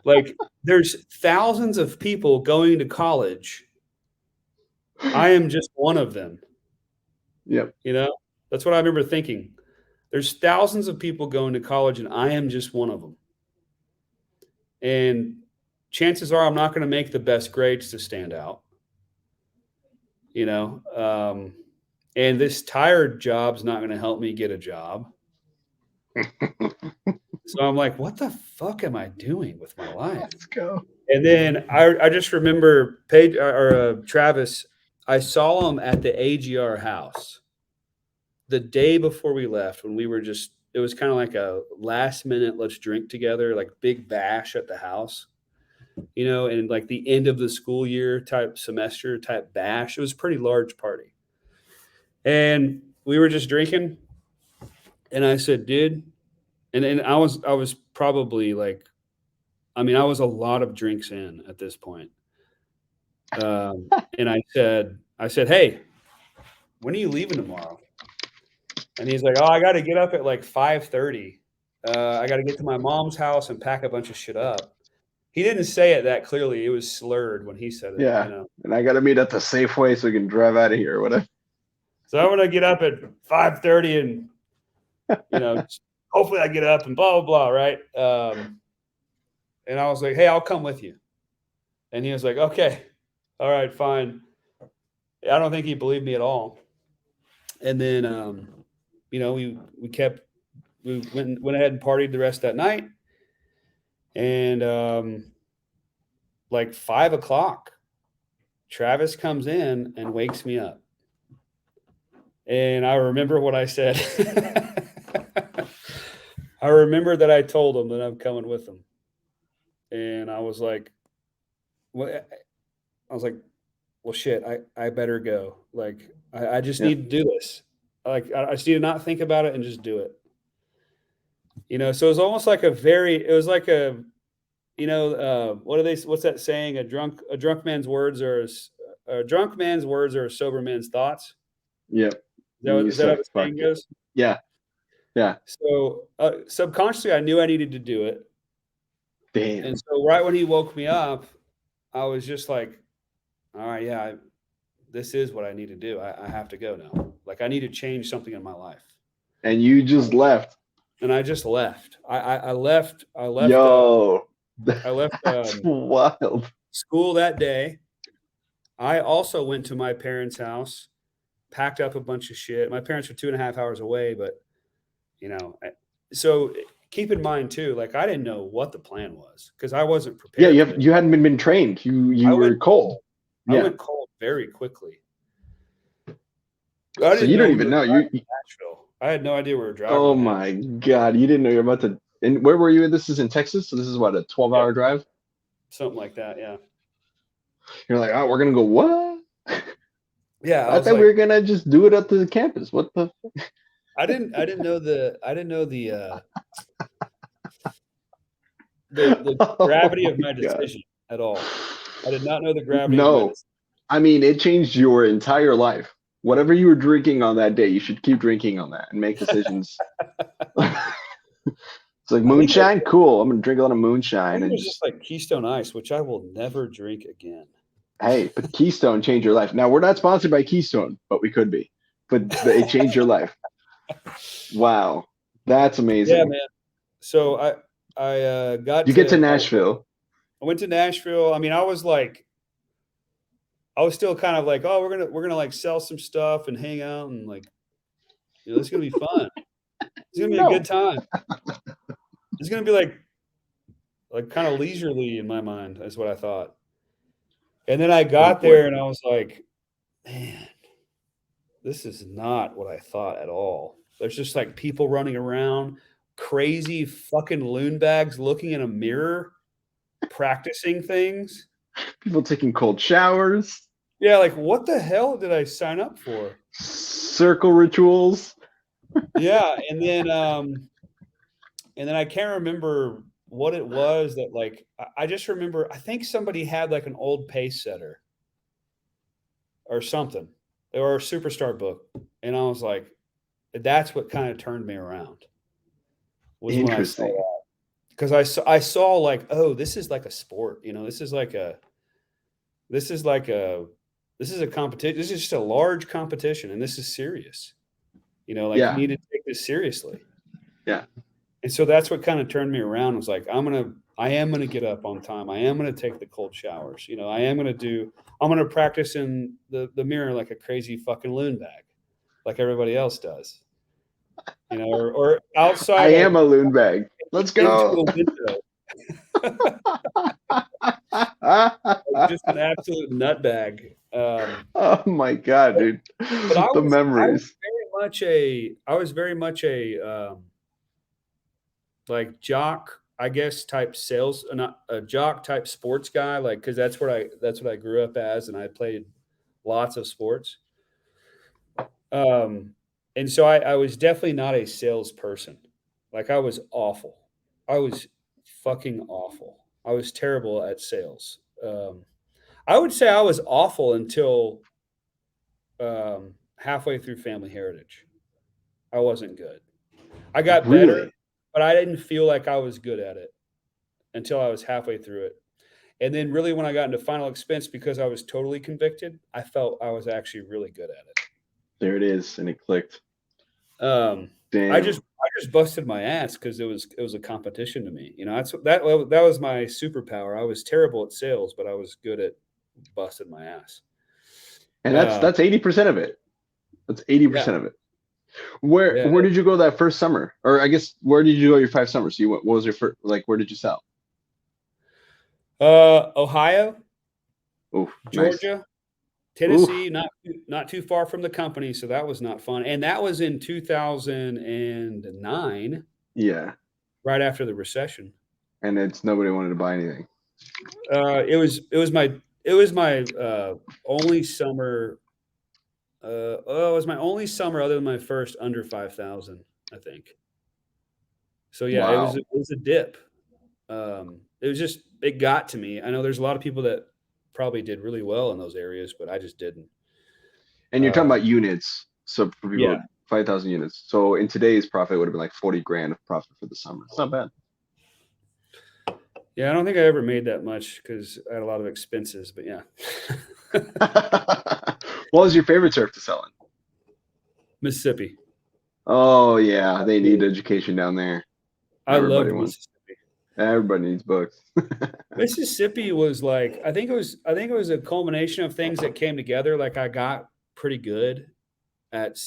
Like, there's thousands of people going to college. I am just one of them. Yep. That's what I remember thinking. There's thousands of people going to college, and I am just one of them. And chances are I'm not going to make the best grades to stand out. And this tire job's not going to help me get a job. So I'm like, what the fuck am I doing with my life? Let's go. And then I just remember Travis, I saw him at the AGR house the day before we left, when we were it was kind of like a last minute, let's drink together, like big bash at the house, and like the end of the school year type semester type bash. It was a pretty large party. And we were just drinking. And I said, dude, and I was probably like, I was a lot of drinks in at this point. And I said, hey, when are you leaving tomorrow? And he's like, oh, I got to get up at like 5:30. I got to get to my mom's house and pack a bunch of shit up. He didn't say it that clearly. It was slurred when he said it. Yeah. And I got to meet at the Safeway so we can drive out of here or whatever. So I'm going to get up at 5:30 and, hopefully I get up and blah, blah, blah. Right. And I was like, hey, I'll come with you. And he was like, okay, all right, fine. I don't think he believed me at all. And then, we went ahead and partied the rest of that night. And like 5 o'clock, Travis comes in and wakes me up. And I remember what I said. I remember that I told him that I'm coming with him. And I was like, well, shit, I better go. Like, I just need to do this. Like, I just need to not think about it and just do it. So it was almost like what's that saying? A drunk man's words are a sober man's thoughts. Yeah. Is that how the saying goes? Yeah. Yeah. So subconsciously, I knew I needed to do it. Damn. And so right when he woke me up, I was just like, all right, yeah, this is what I need to do. I have to go now. Like, I need to change something in my life. And you just left. And I just left. I left. Yo. I left That's wild. school that day. I also went to my parents' house, packed up a bunch of shit. My parents were 2.5 hours away, but so keep in mind too, like I didn't know what the plan was because I wasn't Yeah, prepared. you hadn't been trained. You were cold. I went cold very quickly. So you don't even know. Nashville. I had no idea we were driving. Oh my God. You didn't know you're about to. And where were you? This is in Texas. So this is what, a 12-hour drive? Something like that. Yeah. You're like, oh, we're going to go what? Yeah. I thought we were going to just do it at the campus. What the? I didn't know the gravity of my decision at all. I did not know the gravity of my decision. I mean, it changed your entire life. Whatever you were drinking on that day, you should keep drinking on that and make decisions. It's like moonshine, cool. I'm gonna drink a lot of moonshine. It was just like Keystone Ice, which I will never drink again. Hey, but Keystone changed your life. Now we're not sponsored by Keystone, but we could be. But it changed your life. Wow, that's amazing. Yeah, man. So I got. You get to Nashville. I went to Nashville. I mean, I was still kind of like, oh, we're gonna like sell some stuff and hang out and like, it's gonna be fun. It's gonna be a good time. It's gonna be like kind of leisurely in my mind. That's what I thought. And then I got there and I was like, man, this is not what I thought at all. There's just like people running around, crazy fucking loon bags looking in a mirror, practicing things. People taking cold showers. Yeah, like what the hell did I sign up for? Circle rituals. Yeah, and then I can't remember what it was that like I just remember I think somebody had like an old pace setter or something or a Superstar book, and I was like, that's what kind of turned me around. Was interesting. When I saw that. Because I saw like, oh, this is like a sport, this is a competition. This is just a large competition, and this is serious. You need to take this seriously. Yeah. And so that's what kind of turned me around. Was like, I am gonna get up on time. I am gonna take the cold showers. I'm gonna practice in the mirror like a crazy fucking loon bag, like everybody else does. Or outside. I am a loon bag. Let's go. Just an absolute nutbag. Oh my God, dude! The memories. I was very much a like jock, I guess, type sales, not a jock type sports guy, like because that's what I grew up as, and I played lots of sports. And so I was definitely not a salesperson. Like I was awful. I was fucking awful. I was terrible at sales. I would say I was awful until halfway through Family Heritage. I wasn't good. I got better, but I didn't feel like I was good at it until I was halfway through it. And then really when I got into Final Expense, because I was totally convicted, I felt I was actually really good at it. There it is, and it clicked. Damn. I just busted my ass because it was a competition to me. That was my superpower. I was terrible at sales, but I was good at busting my ass. And that's 80% of it. That's 80% of it. Where did you go that first summer? Or I guess where did you go your 5 summers? What was your first, like where did you sell? Ohio, Georgia, nice. Tennessee, not too far from the company, so that was not fun. And that was in 2009. Yeah. Right after the recession. And nobody wanted to buy anything. It was my only summer. It was my only summer other than my first under 5,000, I think. So yeah, wow. It was a dip. It got to me. I know there's a lot of people that probably did really well in those areas, but I just didn't. And you're talking about units. So for people, 5,000 units. So in today's profit, it would have been like 40 grand of profit for the summer. It's not bad. Yeah, I don't think I ever made that much because I had a lot of expenses, but yeah. What was your favorite surf to sell in? Mississippi. Oh yeah, they need education down there. I love Mississippi. Everybody needs books. Mississippi was like, I think it was a culmination of things that came together. Like I got pretty good at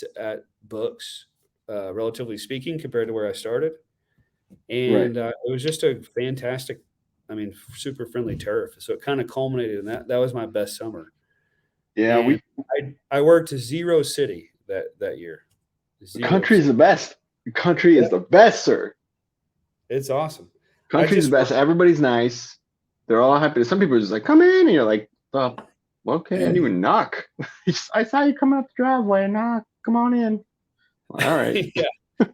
books, relatively speaking, compared to where I started. And it was just a fantastic, super friendly turf. So it kind of culminated in that. That was my best summer. Yeah, and I worked 0 city that year. Country is the best. Country is the best, sir. It's awesome. Country's the best. Everybody's nice. They're all happy. Some people are just like, come in, and you're like, oh, okay, I didn't even knock. I saw you come out the driveway and knock. Come on in. All right. Yeah.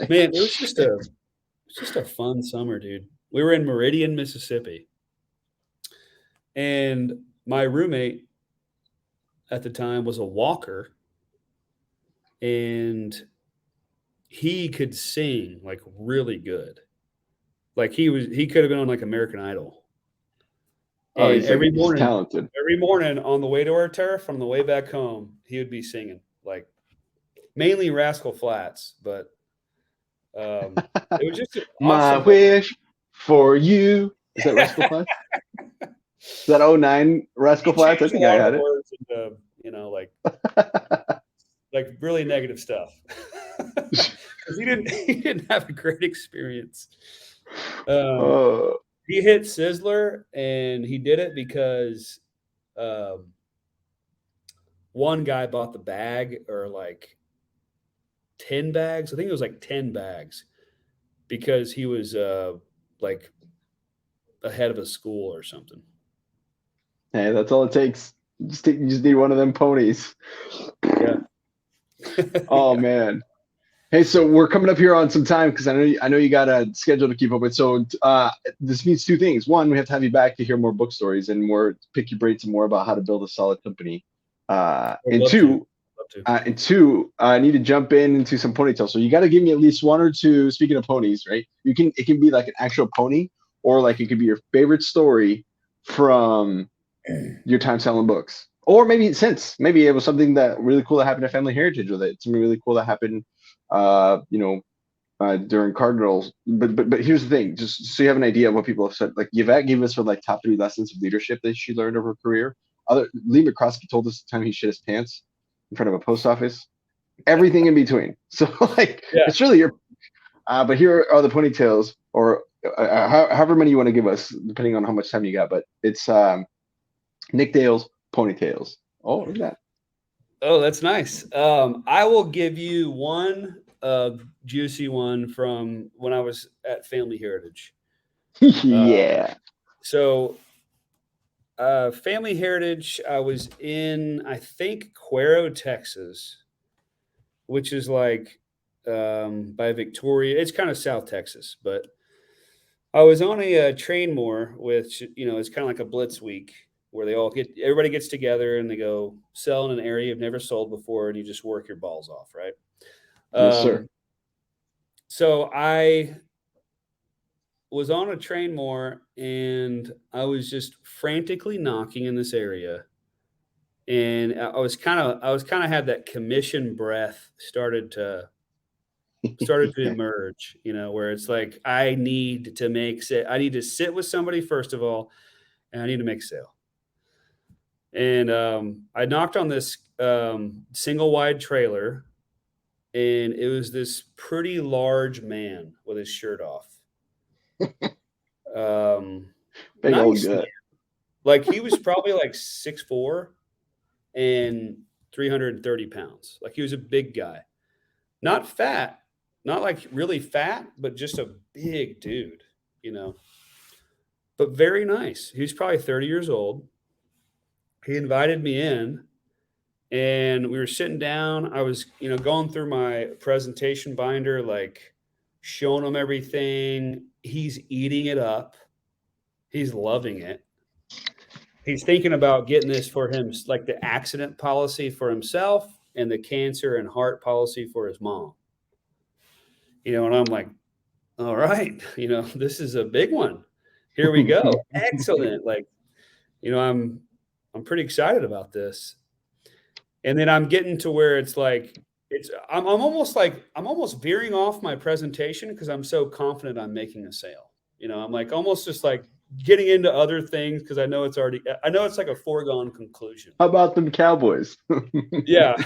Man, it was just a fun summer, dude. We were in Meridian, Mississippi. And my roommate at the time was a walker, and he could sing like really good. Like he could have been on like American Idol. Oh, he's every morning, talented. Every morning on the way to our turf, on the way back home, he would be singing, like mainly Rascal Flatts, but it was just my wish for you. Is that Rascal Flatts? Is that 09 Rascal Flatts? I think I had it. Like really negative stuff. Because he didn't have a great experience. He hit Sizzler, and he did it because one guy bought the bag, or like 10 bags. I think it was like 10 bags, because he was like ahead of a school or something. Hey, that's all it takes. You just need one of them ponies. Yeah. Oh man. Hey, so we're coming up here on some time, because I know you got a schedule to keep up with. So this means two things. One, we have to have you back to hear more book stories and pick your brain some more about how to build a solid company. And two, I need to jump into some ponytails. So you got to give me at least one or two. Speaking of ponies, right? It can be like an actual pony, or like it could be your favorite story from your time selling books, or maybe it was something that really cool that happened at Family Heritage with it. Something really cool that happened, during Cardinals. But here's the thing, just so you have an idea of what people have said. Like Yvette gave us her like top 3 lessons of leadership that she learned over her career. Lee McCroskey told us the time he shit his pants in front of a post office. Everything in between. So it's really your. But here are the ponytails, or however many you want to give us, depending on how much time you got. But it's Nick Dale's ponytails. Oh, look at that. Oh, that's nice. I will give you one juicy one from when I was at Family Heritage. Yeah. So Family Heritage, I was in, I think, Cuero, Texas, which is like by Victoria. It's kind of South Texas, but I was on a train more, which, it's kind of like a Blitz week, where everybody gets together and they go sell in an area you've never sold before, and you just work your balls off, right? Yes, sir. So I was on a train more, and I was just frantically knocking in this area. And I was kind of had that commission breath started to emerge, where it's like, I need to sit with somebody first of all, and I need to make a sale. And I knocked on this single wide trailer, and it was this pretty large man with his shirt off. Big old gut. Like he was probably like 6'4" and 330 pounds. Like he was a big guy, not fat, not like really fat, but just a big dude, but very nice. He was probably 30 years old. He invited me in, and we were sitting down. I was, going through my presentation binder, like showing him everything. He's eating it up. He's loving it. He's thinking about getting this for him, like the accident policy for himself and the cancer and heart policy for his mom. And I'm like, all right, this is a big one. Here we go. Excellent. Like, I'm pretty excited about this. And then I'm getting to where it's like, I'm almost veering off my presentation because I'm so confident I'm making a sale, You know, I'm like almost just like getting into other things because I know it's like a foregone conclusion. How about them Cowboys? Yeah.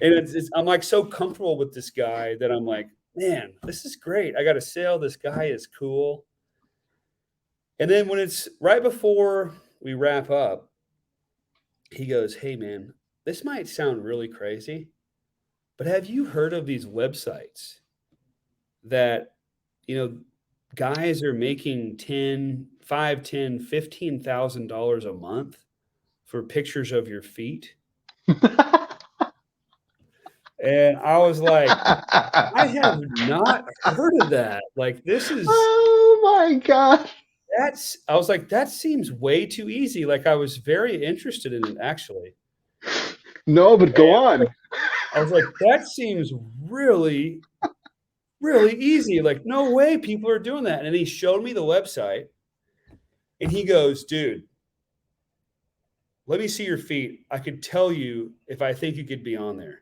And I'm like so comfortable with this guy that I'm like, man, this is great. I got a sale. This guy is cool. And then when it's right before we wrap up, he goes, hey, man, this might sound really crazy, but have you heard of these websites that, you know, guys are making $15,000 a month for pictures of your feet? And I was like, I have not heard of that. Like, this is, oh my God. I was like, that seems way too easy. Like, I was very interested in it, actually. No, but go on. I was like, that seems really, really easy. Like, no way people are doing that. And he showed me the website and he goes, dude, let me see your feet. I could tell you if I think you could be on there.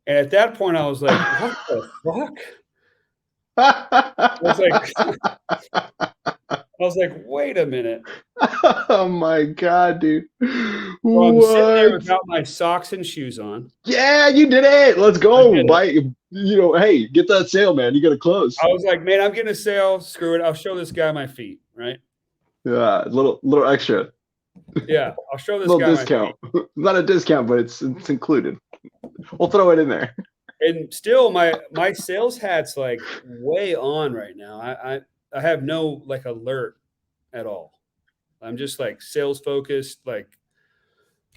And at that point, I was like, what the fuck? I was like, wait a minute. Oh my God, dude. So I'm sitting there without my socks and shoes on. Yeah, you did it. Let's go. Buy, you know, hey, get that sale, man. You got to close. I was like, man, I'm getting a sale. Screw it. I'll show this guy my feet, right? Yeah, little extra. Yeah, I'll show this little guy discount. my feet. Not a discount, but it's included. We'll throw it in there. And still, my sales hat's like way on right now. I have no like alert at all. I'm just like sales focused, like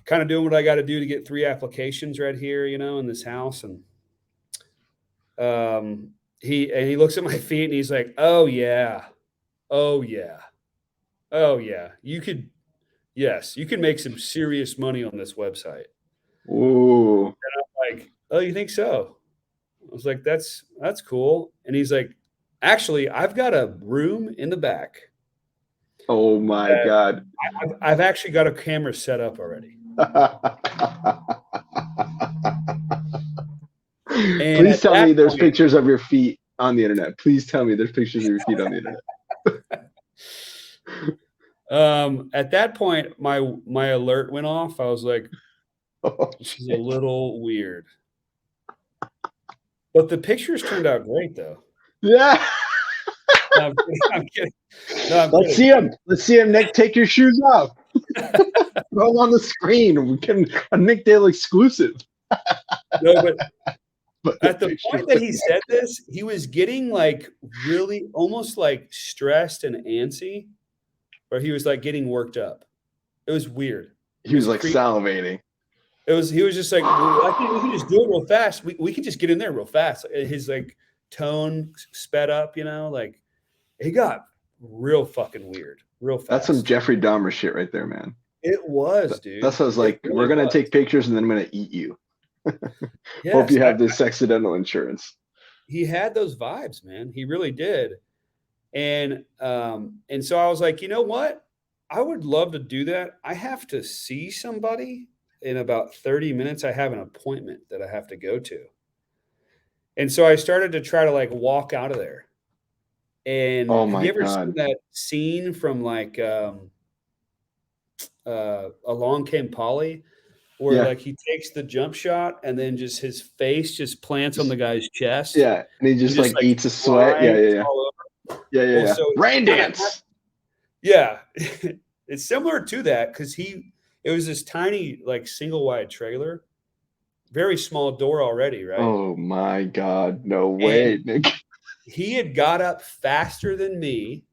kind of doing what I got to do to get 3 applications right here, you know, in this house. And he looks at my feet and he's like, oh yeah, you could make some serious money on this website. Ooh. And I'm like, oh, you think so? I was like, that's cool. And he's like, actually, I've got a room in the back. Oh my God. I've actually got a camera set up already. Please tell me there's pictures of your feet on the internet. Please tell me there's pictures of your feet on the internet. At that point, my alert went off. I was like, this is a little weird. But the pictures turned out great, though. Yeah. No, I'm kidding. No, Let's see him. Let's see him, Nick. Take your shoes off. Throw them on the screen. We can a Nick Dale exclusive. No, but at the point that he said this, he was getting like really almost like stressed and antsy, or he was like getting worked up. It was weird. He was like salivating. He was just like, well, I think we can just do it real fast. We can just get in there real fast. His like tone sped up, you know, like he got real fucking weird, real fast. That's some Jeffrey Dahmer shit right there, man. It was, dude. That's what I was like, really we're going to take pictures and then I'm going to eat you. Yes, hope you have this accidental insurance. He had those vibes, man. He really did. And so I was like, you know what? I would love to do that. I have to see somebody in about 30 minutes. I have an appointment that I have to go to. And so I started to try to like walk out of there. And have you ever seen that scene from like Along Came Polly, where like he takes the jump shot and then just his face just plants on the guy's chest? Yeah, and he just like eats a sweat. Yeah. So rain dance. Yeah, it's similar to that because it was this tiny like single wide trailer, very small door already, right? Oh my God, no way, Nick. He had got up faster than me.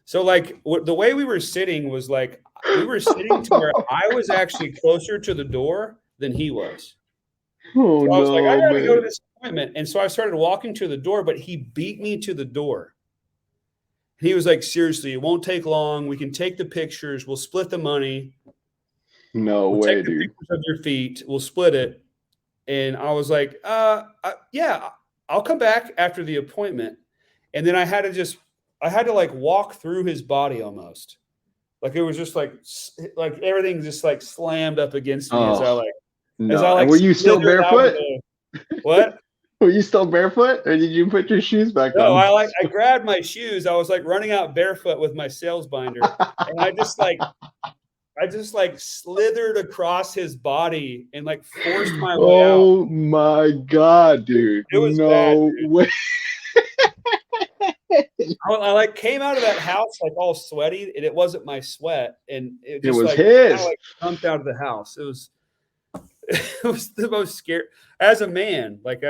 So like the way we were sitting was like we were sitting to where I was actually closer to the door than he was. Oh, so I was like, I gotta go to this appointment. And so I started walking to the door, but he beat me to the door. And he was like, seriously, it won't take long. We can take the pictures. We'll split the money. No way, take the dude. Pictures of your feet. We'll split it. And I was like, yeah, I'll come back after the appointment. And then I had to like walk through his body almost. Like it was just like everything just like slammed up against me as I like. Were you still barefoot? What? Were you still barefoot, or did you put your shoes back No, on? I grabbed my shoes. I was like running out barefoot with my sales binder, and I just like slithered across his body and like forced my way out. Oh my God, dude! It was bad, No dude. way. I like came out of that house like all sweaty, and it wasn't my sweat, and it just was like his. kind of like jumped out of the house. It was the most scary as a man. Like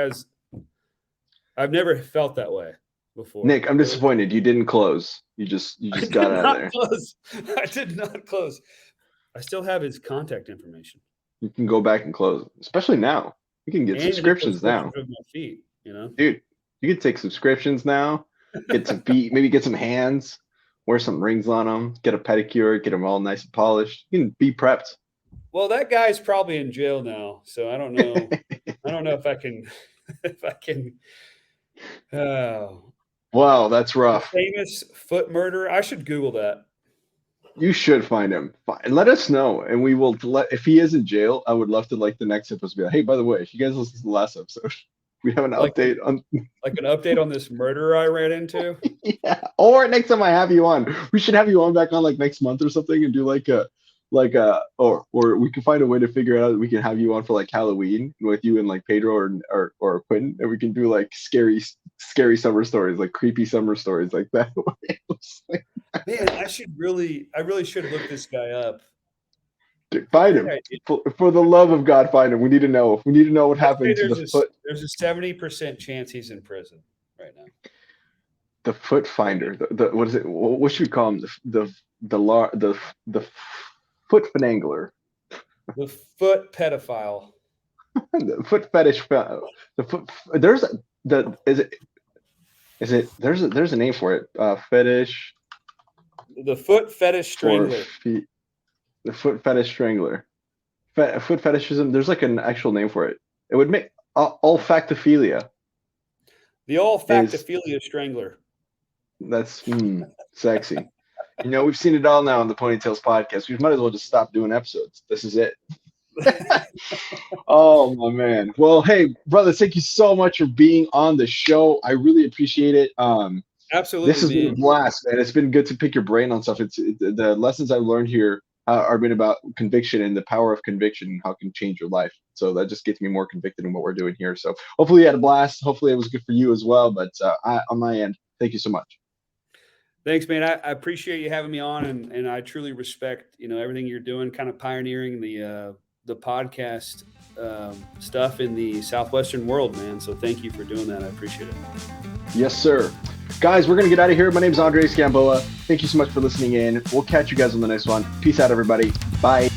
I've never felt that way before. Nick, I'm disappointed. You didn't close. You just got out of there. Close. I did not close. I still have his contact information. You can go back and close, especially now. You can get subscriptions now. Of my feet, you know, dude. You can take subscriptions now. Get some feet, maybe get some hands, wear some rings on them, get a pedicure, get them all nice and polished. You can be prepped. Well, that guy's probably in jail now, so I don't know. I don't know if I can. If I can. Wow, that's rough. Famous foot murderer. I should Google that. You should find him. Let us know, and we will. If he is in jail, I would love to the next episode be like, hey, by the way, if you guys listen to the last episode, we have an update on this murderer I ran into. Yeah. Or next time I have you on, we should have you on back on like next month or something and do or we can find a way to figure out that we can have you on for like Halloween with you and like Pedro or Quentin, and we can do like scary summer stories, like creepy summer stories like that. Man, I really should look this guy up. Dude, find him. For the love of God, find him. We need to know. We need to know what happened to the foot. There's a 70% chance he's in prison right now. The foot finder. The what is it? What should we call him? The foot finangler. The foot pedophile. The foot fetish. The foot. There's a name for it. Fetish. The foot fetish strangler. The foot fetish strangler. Foot fetishism. There's like an actual name for it. It would make olfactophilia. The olfactophilia strangler. That's sexy. We've seen it all now on the Ponytails podcast. We might as well just stop doing episodes. This is it. Oh my man. Well, hey, brothers, thank you so much for being on the show. I really appreciate it. Absolutely. This has been a blast, man. It's been good to pick your brain on stuff. The lessons I've learned here are been about conviction and the power of conviction and how it can change your life. So that just gets me more convicted in what we're doing here. So hopefully you had a blast. Hopefully it was good for you as well. But on my end, thank you so much. Thanks, man. I appreciate you having me on, and I truly respect everything you're doing, kind of pioneering the podcast stuff in the Southwestern world, man. So thank you for doing that. I appreciate it. Yes, sir. Guys, we're going to get out of here. My name is Andres Gamboa. Thank you so much for listening in. We'll catch you guys on the next one. Peace out, everybody. Bye.